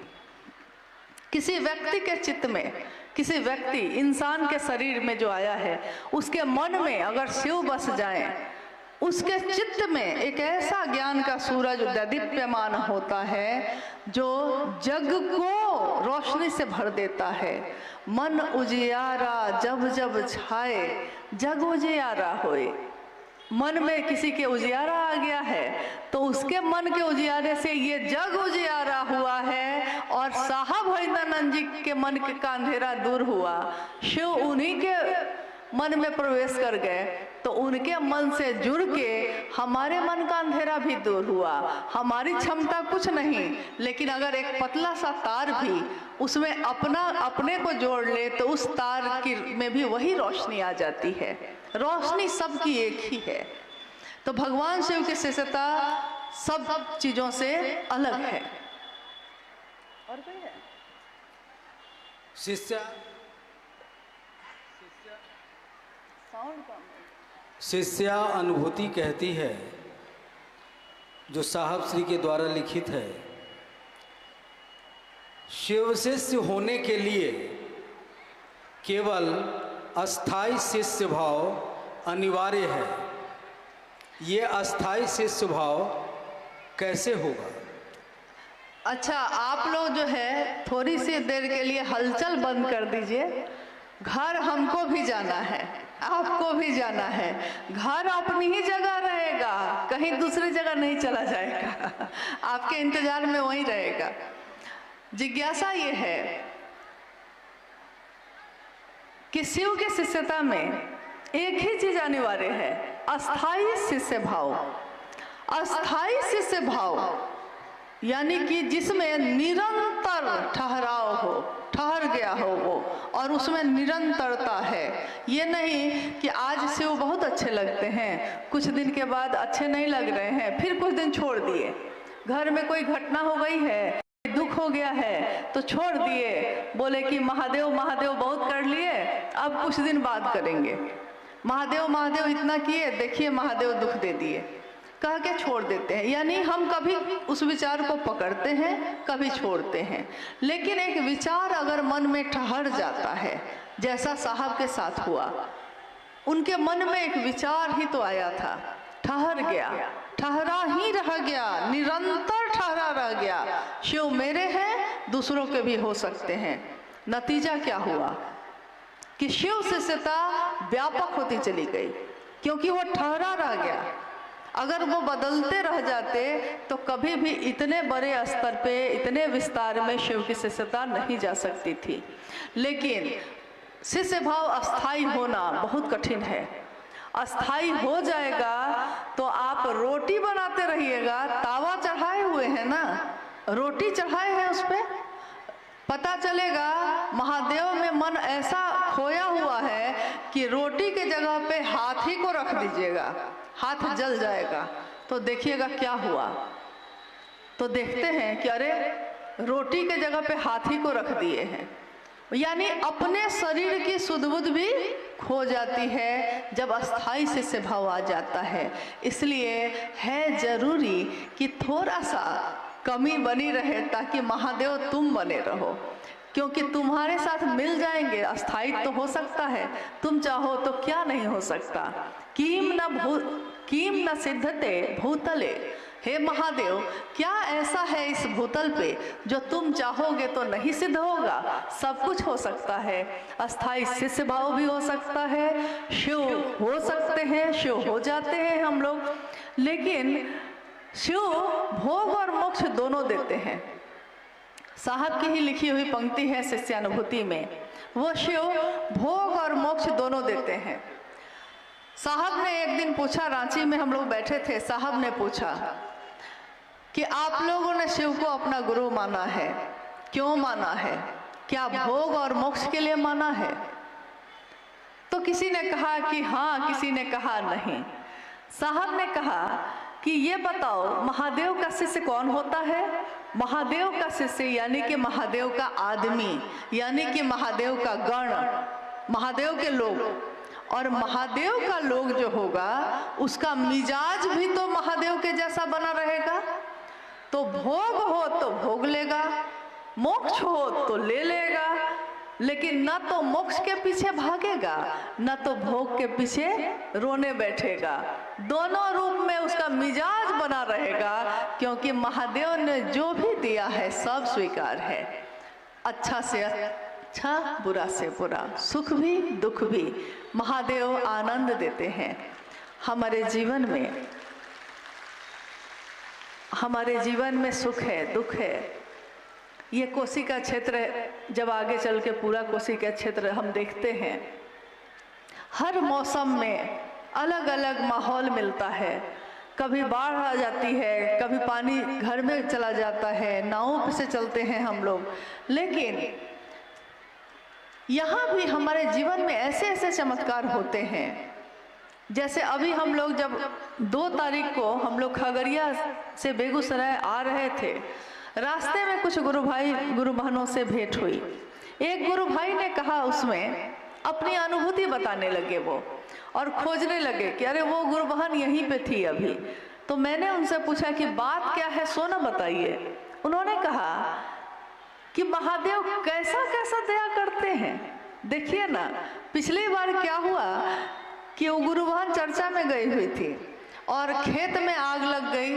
किसी व्यक्ति के चित्त में, किसी व्यक्ति इंसान के शरीर में जो आया है, उसके मन में अगर शिव बस जाए, उसके चित्त में एक ऐसा ज्ञान का सूरज दीप्यमान होता है जो जग को रोशनी से भर देता है। मन उजियारा जब जब छाए, जग उजियारा होए। मन में किसी के उजियारा आ गया है तो उसके मन के उजियारे से ये जग उजियारा हुआ है, और साहब हरिंद्रानंद जी के मन का अंधेरा दूर हुआ। शिव उन्हीं के मन में प्रवेश कर गए तो उनके मन से जुड़ के हमारे मन का अंधेरा भी दूर हुआ। हमारी क्षमता कुछ नहीं, लेकिन अगर एक पतला सा तार भी उसमें अपने को जोड़ ले तो उस तार की में भी वही रोशनी आ जाती है। रोशनी सबकी एक ही है। तो भगवान शिव की शिष्यता सब चीजों से अलग है। और कोई है? शिष्या अनुभूति कहती है, जो साहब श्री के द्वारा लिखित है, शिव शिष्य होने के लिए केवल अस्थाई शिष्य भाव अनिवार्य है। ये अस्थाई शिष्य भाव कैसे होगा? अच्छा, आप लोग जो है थोड़ी सी देर के लिए हलचल बंद कर दीजिए। घर हमको भी जाना है, आपको भी जाना है। घर अपनी ही जगह रहेगा, कहीं दूसरी जगह नहीं चला जाएगा, आपके इंतजार में वहीं रहेगा। जिज्ञासा ये है कि शिव के शिष्यता में एक ही चीज अनिवार्य है, अस्थाई शिष्य भाव। अस्थाई शिष्य भाव यानी कि जिसमें निरंतर ठहराव हो, ठहर गया हो वो, और उसमें निरंतरता है। ये नहीं कि आज शिव बहुत अच्छे लगते हैं, कुछ दिन के बाद अच्छे नहीं लग रहे हैं, फिर कुछ दिन छोड़ दिए। घर में कोई घटना हो गई है, दुख हो गया है तो छोड़ दिए, बोले कि महादेव महादेव बहुत कर लिए, अब कुछ दिन बाद करेंगे। महादेव महादेव इतना किए, देखिए महादेव दुख दे दिए, कह के छोड़ देते हैं। यानी हम कभी उस विचार को पकड़ते हैं, कभी छोड़ते हैं। लेकिन एक विचार अगर मन में ठहर जाता है, जैसा साहब के साथ हुआ, उनके मन में एक विचार ही तो आया था, ठहर गया, ठहरा ही रह गया, निरंतर ठहरा रह गया। शिव मेरे हैं, दूसरों के भी हो सकते हैं। नतीजा क्या हुआ कि शिव शिष्यता व्यापक होती चली गई, क्योंकि वो ठहरा रह गया। अगर वो बदलते रह जाते तो कभी भी इतने बड़े स्तर पे, इतने विस्तार में शिव की शिष्यता नहीं जा सकती थी। लेकिन शिष्य भाव अस्थाई होना बहुत कठिन है। अस्थाई हो जाएगा तो आप रोटी बनाते रहिएगा, तावा चढ़ाए हुए हैं ना, रोटी चढ़ाए हैं उस पर, पता चलेगा महादेव में मन ऐसा खोया हुआ है कि रोटी के जगह पे हाथी को रख दीजिएगा, हाथ जल जाएगा। तो देखिएगा क्या हुआ। तो देखते हैं कि अरे रोटी के जगह पे हाथी को रख दिए हैं। यानी अपने शरीर की सुध-बुध भी खो जाती है जब अस्थाई शिष्य भाव आ जाता है। इसलिए है जरूरी कि थोड़ा सा कमी बनी रहे, ताकि महादेव तुम बने रहो, क्योंकि तुम्हारे साथ मिल जाएंगे। अस्थायित्व तो हो सकता है, तुम चाहो तो क्या नहीं हो सकता। कीम न सिद्धते भूतले, हे महादेव क्या ऐसा है इस भूतल पे जो तुम चाहोगे तो नहीं सिद्ध होगा? सब कुछ हो सकता है। अस्थाई शिष्य भाव भी हो सकता है, शिव हो सकते हैं, शिव हो जाते हैं हम लोग। लेकिन शिव भोग और मोक्ष दोनों देते हैं। साहब की ही लिखी हुई पंक्ति है शिष्यानुभूति में, वो शिव भोग और मोक्ष दोनों देते हैं। साहब ने एक दिन पूछा, रांची में हम लोग बैठे थे, साहब ने पूछा कि आप लोगों ने शिव को अपना गुरु माना है, क्यों माना है? क्या भोग और मोक्ष के लिए माना है? तो किसी ने कहा कि हाँ, किसी ने कहा नहीं। साहब ने कहा कि ये बताओ महादेव का शिष्य कौन होता है? महादेव का शिष्य यानी कि महादेव का आदमी, यानी कि महादेव का गण, महादेव के लोग। और महादेव का लोग जो होगा उसका मिजाज भी तो महादेव के जैसा बना रहेगा। तो भोग हो तो भोग लेगा, मोक्ष हो तो ले लेगा, लेकिन न तो मोक्ष के पीछे भागेगा, न तो भोग के पीछे रोने बैठेगा। दोनों रूप में उसका मिजाज बना रहेगा, क्योंकि महादेव ने जो भी दिया है सब स्वीकार है। अच्छा से अच्छा, बुरा से बुरा, सुख भी दुख भी महादेव आनंद देते हैं। हमारे जीवन में सुख है, दुख है। ये कोसी का क्षेत्र जब आगे चल के पूरा कोसी का क्षेत्र हम देखते हैं, हर मौसम में अलग अलग माहौल मिलता है। कभी बाढ़ आ जाती है, कभी पानी घर में चला जाता है, नावों से चलते हैं हम लोग। लेकिन यहाँ भी हमारे जीवन में ऐसे ऐसे चमत्कार होते हैं। जैसे अभी हम लोग जब 2 तारीख को हम लोग खगड़िया से बेगूसराय आ रहे थे, रास्ते में कुछ गुरु भाई गुरु बहनों से भेंट हुई। एक गुरु भाई ने कहा, उसमें अपनी अनुभूति बताने लगे वो, और खोजने लगे कि अरे वो गुरु बहन यहीं पे थी अभी। तो मैंने उनसे पूछा कि बात क्या है, सो ना बताइए। उन्होंने कहा कि महादेव कैसा कैसा दया करते हैं। देखिए ना, पिछली बार क्या हुआ कि वो गुरु बहन चर्चा में गई हुई थी और खेत में आग लग गई।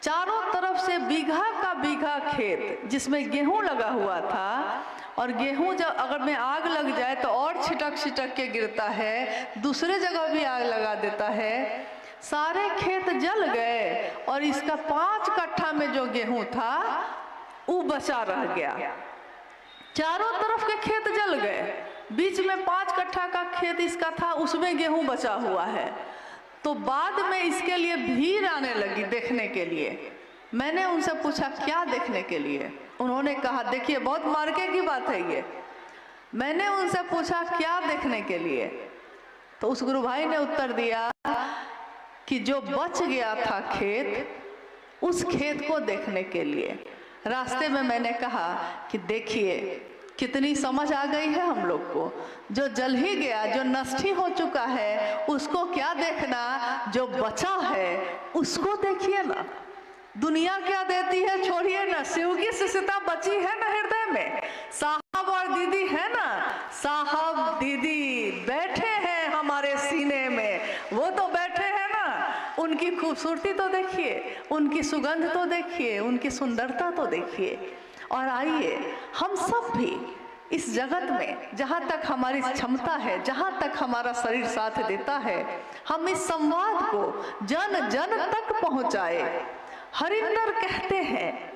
चारों तरफ से बीघा का बीघा खेत जिसमें गेहूं लगा हुआ था, और गेहूं जब अगर में आग लग जाए तो और छिटक छिटक के गिरता है, दूसरे जगह भी आग लगा देता है। सारे खेत जल गए और इसका 5 कट्ठा में जो गेहूं था वो बचा रह गया। चारों तरफ के खेत जल गए, बीच में 5 कट्ठा का खेत इसका था, उसमें गेहूं बचा हुआ है। तो बाद में इसके लिए भीड़ आने लगी देखने के लिए। मैंने उनसे पूछा क्या देखने के लिए। उन्होंने कहा, देखिए बहुत मार्के की बात है ये। मैंने उनसे पूछा क्या देखने के लिए, तो उस गुरु भाई ने उत्तर दिया कि जो बच गया था खेत, उस खेत को देखने के लिए। रास्ते में मैंने कहा कि देखिए कितनी समझ आ गई है हम लोग को। जो जल ही गया, जो नष्ट ही हो चुका है, उसको क्या देखना, जो बचा है उसको देखिए ना। दुनिया क्या देती है छोड़िए ना, शिव की शिष्यता बची है ना हृदय में। साहब और दीदी है ना, साहब दीदी बैठे हैं हमारे सीने में, वो तो बैठे हैं ना। उनकी खूबसूरती तो देखिए, उनकी सुगंध तो देखिए, उनकी सुंदरता तो देखिए। और आइए हम सब भी इस जगत में जहाँ तक हमारी क्षमता है, जहाँ तक हमारा शरीर साथ देता है, हम इस संवाद को जन जन तक पहुँचाए। हरिंदर कहते हैं,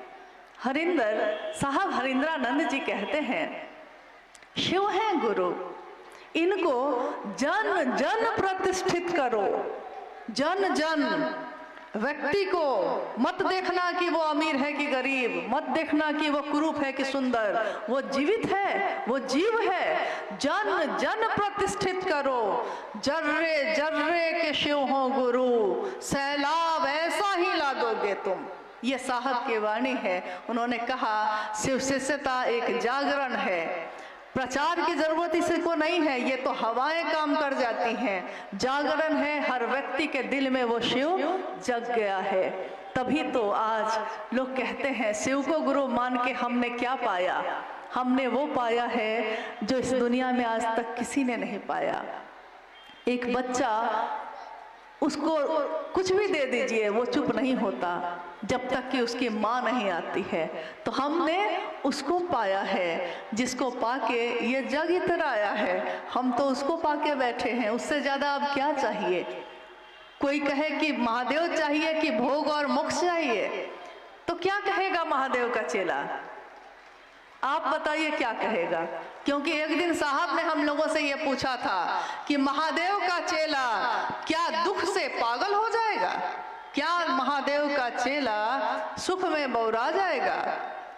हरिंदर साहब हरिंद्रानंद जी कहते हैं, शिव है गुरु, इनको जन जन प्रतिष्ठित करो। जन जन व्यक्ति को मत देखना कि वो अमीर है कि गरीब, मत देखना कि वो कुरूप है कि सुंदर, वो जीवित है, वो जीव है। जन जन प्रतिष्ठित करो, जर्रे जर्रे के शिव हो गुरु, सैलाब ऐसा ही ला दोगे तुम। ये साहब की वाणी है। उन्होंने कहा शिव शिष्यता एक जागरण है, प्रचार की जरूरत इसको नहीं है, ये तो हवाएं काम कर जाती हैं। जागरण है, हर व्यक्ति के दिल में वो शिव जग गया है। तभी तो आज लोग कहते हैं शिव को गुरु मान के हमने क्या पाया। हमने वो पाया है जो इस दुनिया में आज तक किसी ने नहीं पाया। एक बच्चा, उसको कुछ भी दे दीजिए वो चुप नहीं होता जब तक कि उसकी माँ नहीं आती है। तो हमने उसको पाया है जिसको पाके ये जग इतना आया है। हम तो उसको पाके बैठे हैं, उससे ज़्यादा अब क्या चाहिए। कोई कहे कि महादेव चाहिए कि भोग और मोक्ष चाहिए, तो क्या कहेगा महादेव का चेला? आप बताइए क्या कहेगा। क्योंकि एक दिन साहब ने हम लोगों से ये पूछा था कि महादेव का चेला क्या दुख से पागल हो जाएगा, क्या महादेव का चेला सुख में बौरा जाएगा।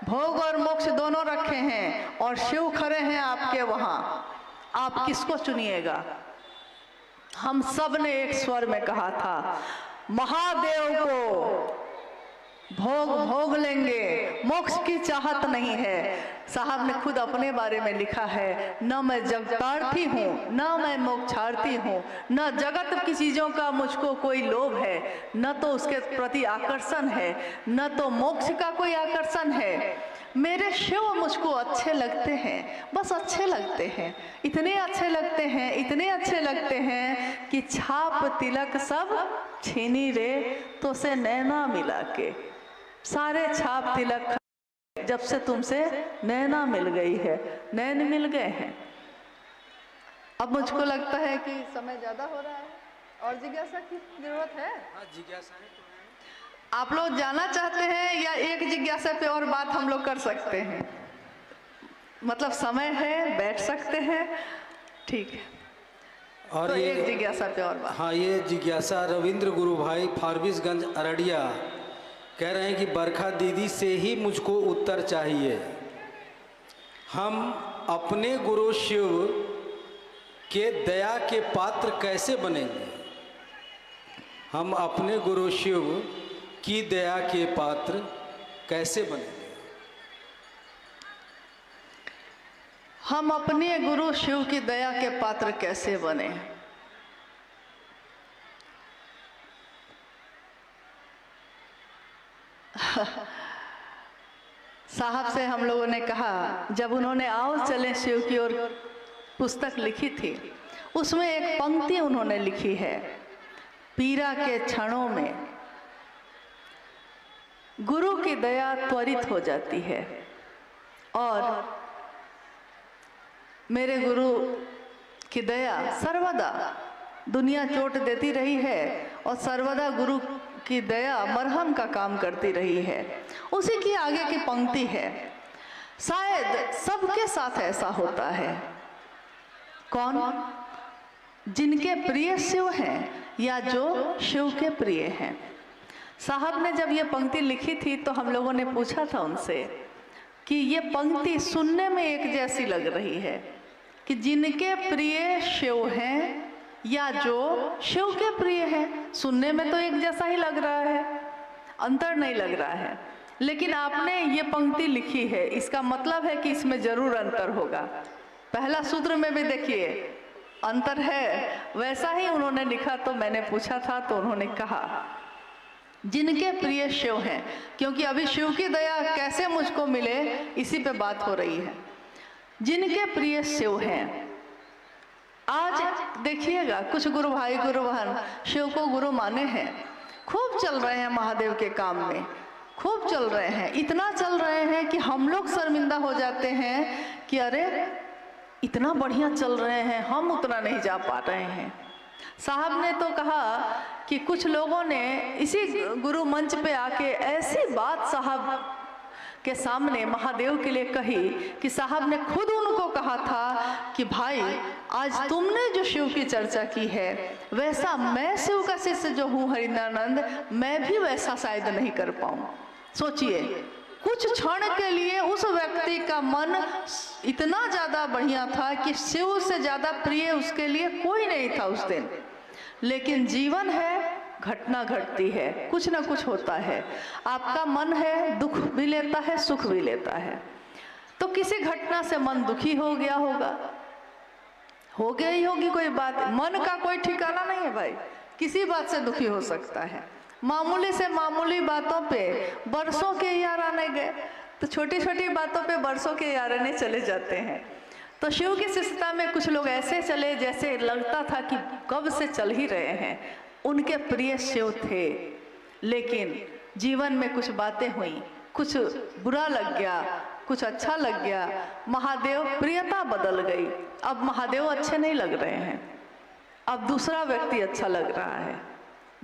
भोग और मोक्ष दोनों रखे हैं और शिव खड़े हैं आपके वहां, आप किसको चुनिएगा। हम सब ने एक स्वर में कहा था महादेव को भोग भोग लेंगे, मोक्ष की चाहत नहीं है। साहब ने खुद अपने बारे में लिखा है, न मैं जगतार्थी हूँ, न मैं मोक्षार्थी हूँ, न जगत की चीज़ों का मुझको कोई लोभ है, न तो उसके प्रति आकर्षण है, न तो मोक्ष का कोई आकर्षण है। मेरे शिव मुझको अच्छे लगते हैं, बस अच्छे लगते हैं, इतने अच्छे लगते हैं, इतने अच्छे लगते हैं कि छाप तिलक सब छीनी रे तो से नैना मिला के। सारे छाप तिलक जब से तुमसे नैना मिल गई है, नैन मिल गए हैं। अब मुझको लगता है कि समय ज़्यादा हो रहा है और जिज्ञासा की जरूरत है। जिज्ञासा है। आप लोग जाना चाहते हैं या एक जिज्ञासा पे और बात हम लोग कर सकते हैं? मतलब समय है, बैठ सकते हैं, ठीक है। और तो ये एक जिज्ञासा पे और बात। हाँ, ये जिज्ञासा रविंद्र गुरु भाई फारबिसगंज अररिया कह रहे हैं कि बरखा दीदी से ही मुझको उत्तर चाहिए। हम अपने गुरु शिव के दया के पात्र कैसे बनेंगे? हम अपने गुरु शिव की दया के पात्र कैसे बनेंगे? हम अपने गुरु शिव की दया के पात्र कैसे बने? साहब से हम लोगों ने कहा, जब उन्होंने आओ चले शिव की ओर पुस्तक लिखी थी, उसमें एक पंक्ति उन्होंने लिखी है, पीड़ा के क्षणों में गुरु की दया त्वरित हो जाती है। और मेरे गुरु की दया सर्वदा दुनिया चोट देती रही है और सर्वदा गुरु की दया मरहम का काम करती रही है। उसी की आगे की पंक्ति है, शायद सबके साथ ऐसा होता है। कौन? जिनके प्रिय शिव हैं या जो शिव के प्रिय हैं। साहब ने जब ये पंक्ति लिखी थी तो हम लोगों ने पूछा था उनसे कि ये पंक्ति सुनने में एक जैसी लग रही है कि जिनके प्रिय शिव हैं या जो शिव के प्रिय हैं। सुनने में तो एक जैसा ही लग रहा है, अंतर नहीं लग रहा है, लेकिन आपने ये पंक्ति लिखी है, इसका मतलब है कि इसमें जरूर अंतर होगा। पहला सूत्र में भी देखिए अंतर है, वैसा ही उन्होंने लिखा। तो मैंने पूछा था तो उन्होंने कहा जिनके प्रिय शिव हैं, क्योंकि अभी शिव की दया कैसे मुझको मिले इसी पे बात हो रही है। जिनके प्रिय शिव हैं। आज देखिएगा कुछ गुरु भाई गुरु बहन शिव को गुरु माने हैं, खूब चल रहे हैं महादेव के काम में, खूब चल रहे हैं, इतना चल रहे हैं कि हम लोग शर्मिंदा हो जाते हैं कि अरे इतना बढ़िया चल रहे हैं, हम उतना नहीं जा पा रहे हैं। साहब ने तो कहा कि कुछ लोगों ने इसी गुरु मंच पे आके ऐसी बात साहब के सामने महादेव के लिए कही कि साहब ने खुद उनको कहा था कि भाई आज तुमने जो शिव की चर्चा की है वैसा मैं शिव का शिष्य जो हूँ हरिंद्रानंद, मैं भी वैसा शायद नहीं कर पाऊँ। सोचिए, कुछ क्षण के लिए उस व्यक्ति का मन इतना ज़्यादा बढ़िया था कि शिव से ज़्यादा प्रिय उसके लिए कोई नहीं था उस दिन। लेकिन जीवन है, घटना घटती है, कुछ ना कुछ होता है। आपका मन है, दुख भी लेता है, सुख भी लेता है। तो किसी घटना से मन दुखी हो गया होगा, हो गई होगी कोई बात। मन का कोई ठिकाना नहीं है भाई, किसी बात से दुखी हो सकता है। मामूली से मामूली बातों पे बरसों के यार आने गए, तो छोटी छोटी बातों पे बरसों के यार आने चले जाते हैं। तो शिव की शिष्यता में कुछ लोग ऐसे चले जैसे लगता था कि कब से चल ही रहे हैं। उनके प्रिय शिव थे, लेकिन जीवन में कुछ बातें हुई, कुछ बुरा लग गया, कुछ अच्छा लग गया, महादेव प्रियता बदल गई। अब महादेव अच्छे नहीं लग रहे हैं, अब दूसरा व्यक्ति अच्छा लग रहा है,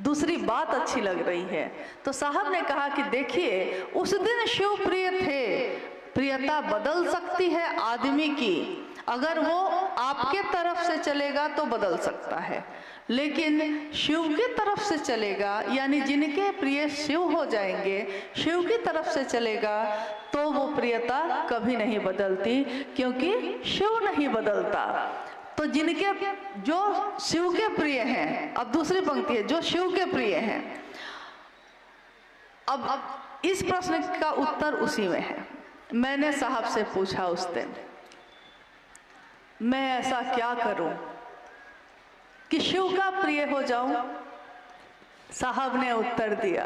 दूसरी बात अच्छी लग रही है। तो साहब ने कहा कि देखिए, उस दिन शिव प्रिय थे, प्रियता बदल सकती है आदमी की, अगर वो आपके तरफ से चलेगा तो बदल सकता है, लेकिन शिव की तरफ से चलेगा, यानी जिनके प्रिय शिव हो जाएंगे, शिव की तरफ से चलेगा तो वो प्रियता कभी नहीं बदलती, क्योंकि शिव नहीं बदलता। तो जिनके जो शिव के प्रिय हैं, अब दूसरी पंक्ति है, जो शिव के प्रिय हैं। अब इस प्रश्न का उत्तर उसी में है। मैंने साहब से पूछा उस दिन, मैं ऐसा क्या करूं कि शिव का प्रिय हो जाऊं? साहब ने उत्तर दिया,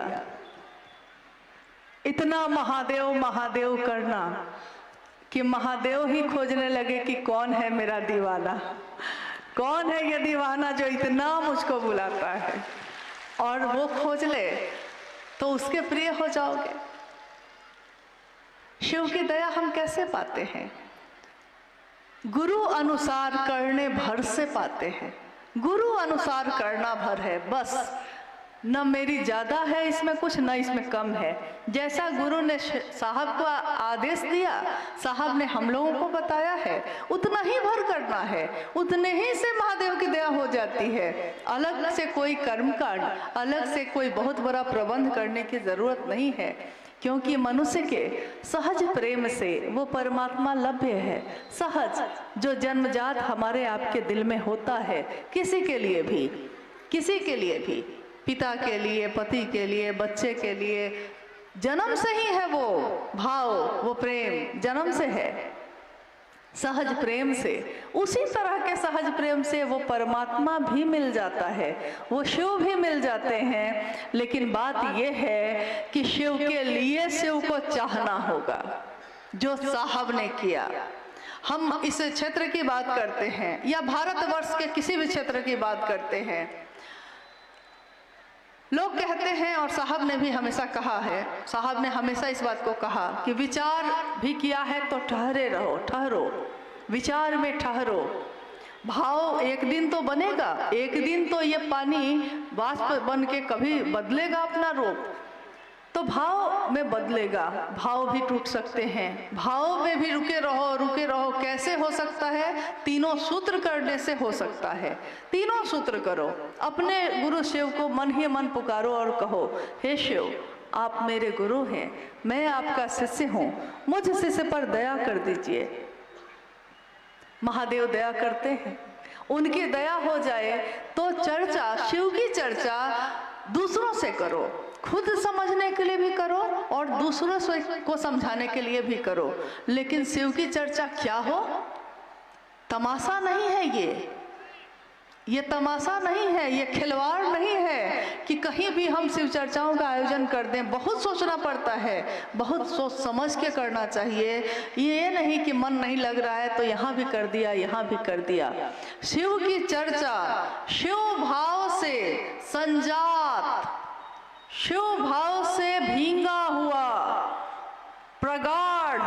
इतना महादेव महादेव करना कि महादेव ही खोजने लगे कि कौन है मेरा दीवाना, कौन है ये दीवाना जो इतना मुझको बुलाता है, और वो खोज ले तो उसके प्रिय हो जाओगे। शिव की दया हम कैसे पाते हैं? गुरु अनुसार करने भर से पाते हैं। गुरु अनुसार करना भर है बस। न मेरी ज़्यादा है इसमें कुछ, न इसमें कम है। जैसा गुरु ने साहब को आदेश दिया, साहब ने हम लोगों को बताया है, उतना ही भर करना है, उतने ही से महादेव की दया हो जाती है। अलग से कोई कर्मकांड, अलग से कोई बहुत बड़ा प्रबंध करने की ज़रूरत नहीं है, क्योंकि मनुष्य के सहज प्रेम से वो परमात्मा लभ्य है। सहज जो जन्मजात हमारे आपके दिल में होता है, किसी के लिए भी, किसी के लिए भी, पिता के लिए, पति के लिए, बच्चे के लिए, जन्म से ही है वो भाव, वो प्रेम जन्म से है, सहज प्रेम से। उसी तरह के सहज प्रेम से वो परमात्मा भी मिल जाता है, वो शिव भी मिल जाते हैं। लेकिन बात ये है कि शिव के लिए शिव को चाहना होगा, जो साहब ने किया। हम इस क्षेत्र की बात करते हैं या भारतवर्ष के किसी भी क्षेत्र की बात करते हैं, लोग कहते हैं, और साहब ने भी हमेशा कहा है, साहब ने हमेशा इस बात को कहा कि विचार भी किया है तो ठहरे रहो, ठहरो, विचार में ठहरो। भाव एक दिन तो बनेगा, एक दिन तो ये पानी वाष्प बन के कभी बदलेगा अपना रूप, तो भाव में बदलेगा, भाव भी टूट सकते हैं, भाव में भी रुके रहो, रुके रहो। कैसे हो सकता है? तीनों सूत्र करने से हो सकता है। तीनों सूत्र करो, अपने गुरु शिव को मन ही मन पुकारो और कहो, हे शिव, आप मेरे गुरु हैं, मैं आपका शिष्य हूँ, मुझ शिष्य पर दया कर दीजिए। महादेव दया करते हैं, उनकी दया हो जाए तो चर्चा, शिव की चर्चा दूसरों से करो, खुद समझने के लिए भी करो और दूसरों को समझाने के लिए भी करो। लेकिन शिव की चर्चा क्या हो? तमाशा नहीं है, ये तमाशा नहीं है, ये खिलवाड़ नहीं है कि कहीं भी हम शिव चर्चाओं का आयोजन कर दें। बहुत सोचना पड़ता है, बहुत सोच समझ के करना चाहिए। ये नहीं कि मन नहीं लग रहा है तो यहाँ भी कर दिया, यहाँ भी कर दिया। शिव की चर्चा शिव भाव से संजात, शिव भाव से भींगा हुआ, प्रगाढ़,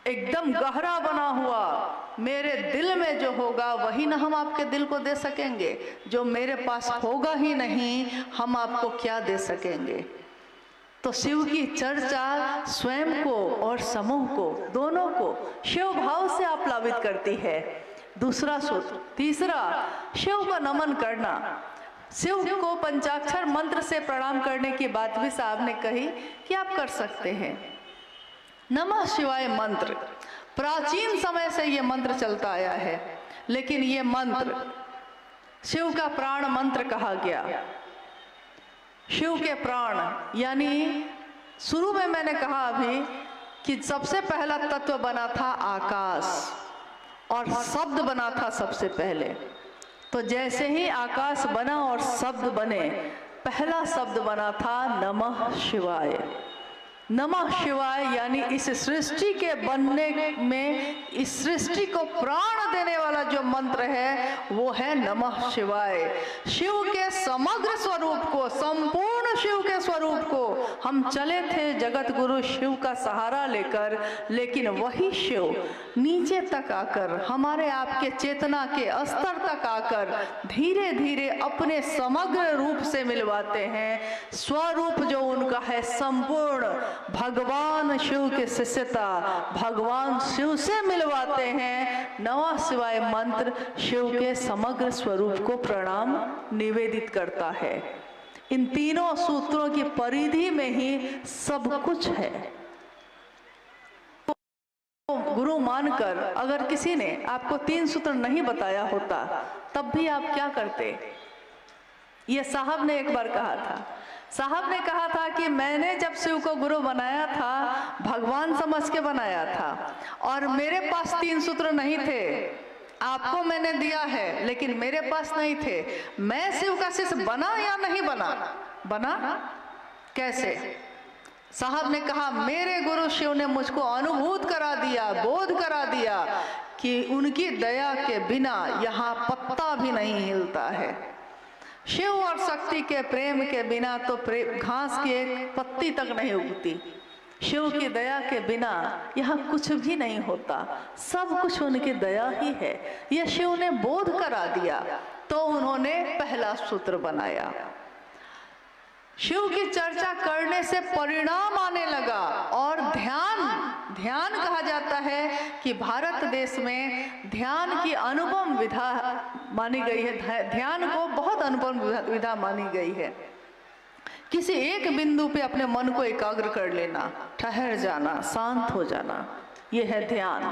एकदम गहरा बना हुआ मेरे दिल में जो होगा वही ना हम आपके दिल को दे सकेंगे। जो मेरे पास होगा ही नहीं, हम आपको क्या दे सकेंगे? तो शिव की चर्चा स्वयं को और समूह को, दोनों को शिव भाव से आप्लावित करती है। दूसरा सूत्र। तीसरा, शिव को नमन करना। शिव को पंचाक्षर मंत्र से प्रणाम करने की बात भी साहब ने कही कि आप कर सकते हैं। नमः शिवाय मंत्र प्राचीन समय से ये मंत्र चलता आया है, लेकिन ये मंत्र शिव का प्राण मंत्र कहा गया। शिव के प्राण, यानी शुरू में मैंने कहा अभी कि सबसे पहला तत्व बना था आकाश और शब्द बना था सबसे पहले। तो जैसे ही आकाश बना और शब्द बने, पहला शब्द बना था नमः शिवाय। नमः शिवाय यानी इस सृष्टि के बनने में, इस सृष्टि को प्राण देने वाला जो मंत्र है वो है नमः शिवाय। शिव के समग्र स्वरूप को, संपूर्ण शिव के स्वरूप को हम चले थे जगत गुरु शिव का सहारा लेकर, लेकिन वही शिव नीचे तक आकर, हमारे आपके चेतना के स्तर तक आकर धीरे धीरे अपने समग्र रूप से मिलवाते हैं। स्वरूप जो उनका है संपूर्ण, भगवान शिव के शिष्यता, भगवान शिव से मिलवाते हैं। नमः शिवाय मंत्र शिव के समग्र स्वरूप को प्रणाम निवेदित करता है। इन तीनों सूत्रों की परिधि में ही सब कुछ है। गुरु मानकर अगर किसी ने आपको 3 सूत्र नहीं बताया होता, तब भी आप क्या करते? ये साहब ने एक बार कहा था। साहब ने कहा था कि मैंने जब शिव को गुरु बनाया था, भगवान समझ के बनाया था और मेरे पास 3 सूत्र नहीं थे। आपको मैंने दिया है लेकिन मेरे पास नहीं थे। मैं शिव का शिष्य बना या नहीं बना? बना। कैसे? साहब ने कहा मेरे गुरु शिव ने मुझको अनुभूत करा दिया, बोध करा दिया कि उनकी दया के बिना यहाँ पत्ता भी नहीं हिलता है। शिव और शक्ति के प्रेम के बिना तो घास की एक पत्ती तक नहीं उगती। शिव की दया के बिना यहाँ कुछ भी नहीं होता। सब कुछ उनकी दया ही है। यह शिव ने बोध करा दिया तो उन्होंने पहला सूत्र बनाया। शिव की चर्चा करने से परिणाम आने लगा। और ध्यान कहा जाता है कि भारत देश में ध्यान की अनुपम विधा मानी गई है। ध्यान को बहुत अनुपम विधा मानी गई है। किसी एक बिंदु पे अपने मन को एकाग्र कर लेना, ठहर जाना, शांत हो जाना, यह है ध्यान।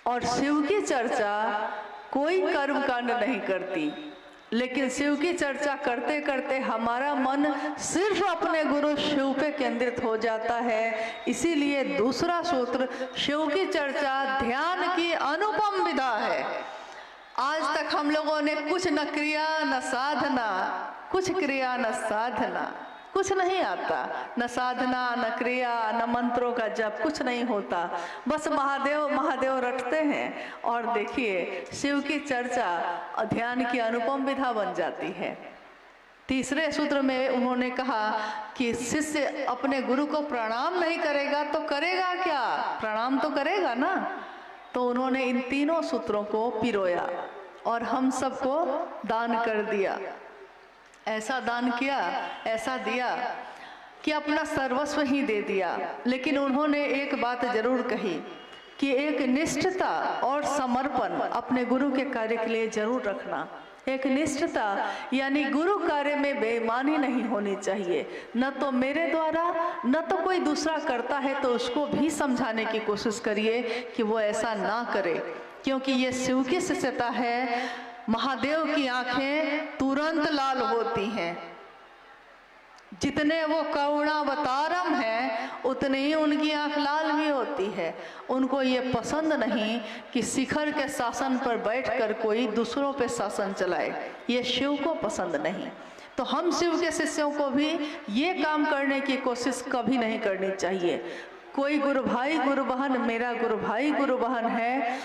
और शिव की चर्चा कोई कर्म कांड नहीं करती, लेकिन शिव की चर्चा करते करते हमारा मन सिर्फ अपने गुरु शिव पे केंद्रित हो जाता है। इसीलिए दूसरा सूत्र, शिव की चर्चा ध्यान की अनुपम विधा है। आज तक हम लोगों ने कुछ न क्रिया न साधना, कुछ क्रिया न साधना, कुछ नहीं आता, न साधना न क्रिया न मंत्रों का जप, कुछ नहीं होता, बस महादेव महादेव रटते हैं। और देखिए शिव की चर्चा ध्यान की अनुपम विधा बन जाती है। तीसरे सूत्र में उन्होंने कहा कि शिष्य अपने गुरु को प्रणाम नहीं करेगा तो करेगा क्या, प्रणाम तो करेगा ना। तो उन्होंने इन तीनों सूत्रों को पिरोया और हम सबको दान कर दिया। ऐसा दान किया, ऐसा दिया कि अपना सर्वस्व ही दे दिया। लेकिन उन्होंने एक बात जरूर कही कि एक निष्ठता और समर्पण अपने गुरु के कार्य के लिए जरूर रखना। एक निष्ठता यानी गुरु कार्य में बेईमानी नहीं होनी चाहिए। न तो मेरे द्वारा न तो कोई दूसरा करता है तो उसको भी समझाने की कोशिश करिए कि वो ऐसा ना करे, क्योंकि ये शिव की शिष्यता है। महादेव की आंखें तुरंत लाल होती हैं। जितने वो करुणावतारम हैं उतनी ही उनकी आंख लाल भी होती है। उनको ये पसंद नहीं कि शिखर के शासन पर बैठकर कोई दूसरों पे शासन चलाए, ये शिव को पसंद नहीं। तो हम शिव के शिष्यों को भी ये काम करने की कोशिश कभी नहीं करनी चाहिए। कोई गुरु भाई गुरु बहन मेरा गुरु भाई गुरु बहन है,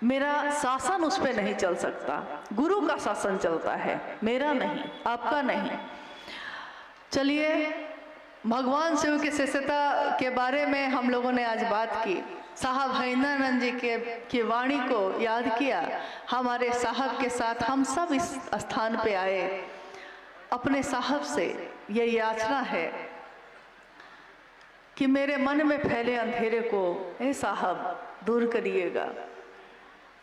मेरा शासन उस पर नहीं चल सकता, गुरु का शासन चलता है, मेरा नहीं, आपका नहीं। चलिए, भगवान शिव की शिष्यता के बारे में हम लोगों ने आज बात की। साहब हरिंद्रानंद जी की वाणी को याद किया। हमारे साहब के साथ हम सब इस स्थान पे आए। अपने साहब से ये याचना है कि मेरे मन में फैले अंधेरे को ए साहब दूर करिएगा,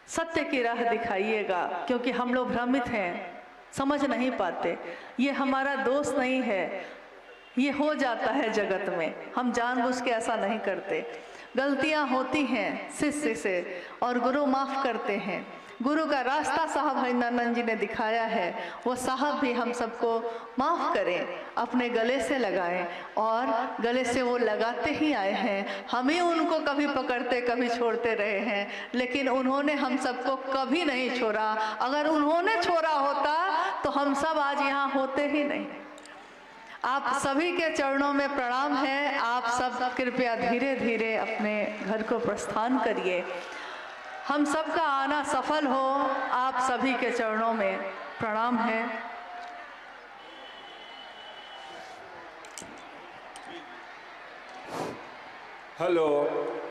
सत्य की राह दिखाइएगा, क्योंकि हम लोग भ्रमित हैं, समझ नहीं पाते। ये हमारा दोष नहीं है, ये हो जाता है जगत में, हम जानबूझ के ऐसा नहीं करते। गलतियां होती हैं शिष्य से और गुरु माफ करते हैं। गुरु का रास्ता साहब हरिंद्रानंद जी ने दिखाया है, वो साहब भी हम सबको माफ़ करें, अपने गले से लगाएं। और गले से वो लगाते ही आए हैं। हम ही उनको कभी पकड़ते कभी छोड़ते रहे हैं, लेकिन उन्होंने हम सबको कभी नहीं छोड़ा। अगर उन्होंने छोड़ा होता तो हम सब आज यहाँ होते ही नहीं। आप सभी के चरणों में प्रणाम है। आप सब कृपया धीरे धीरे अपने घर को प्रस्थान करिए। हम सबका आना सफल हो, आप सभी के चरणों में प्रणाम है। हेलो।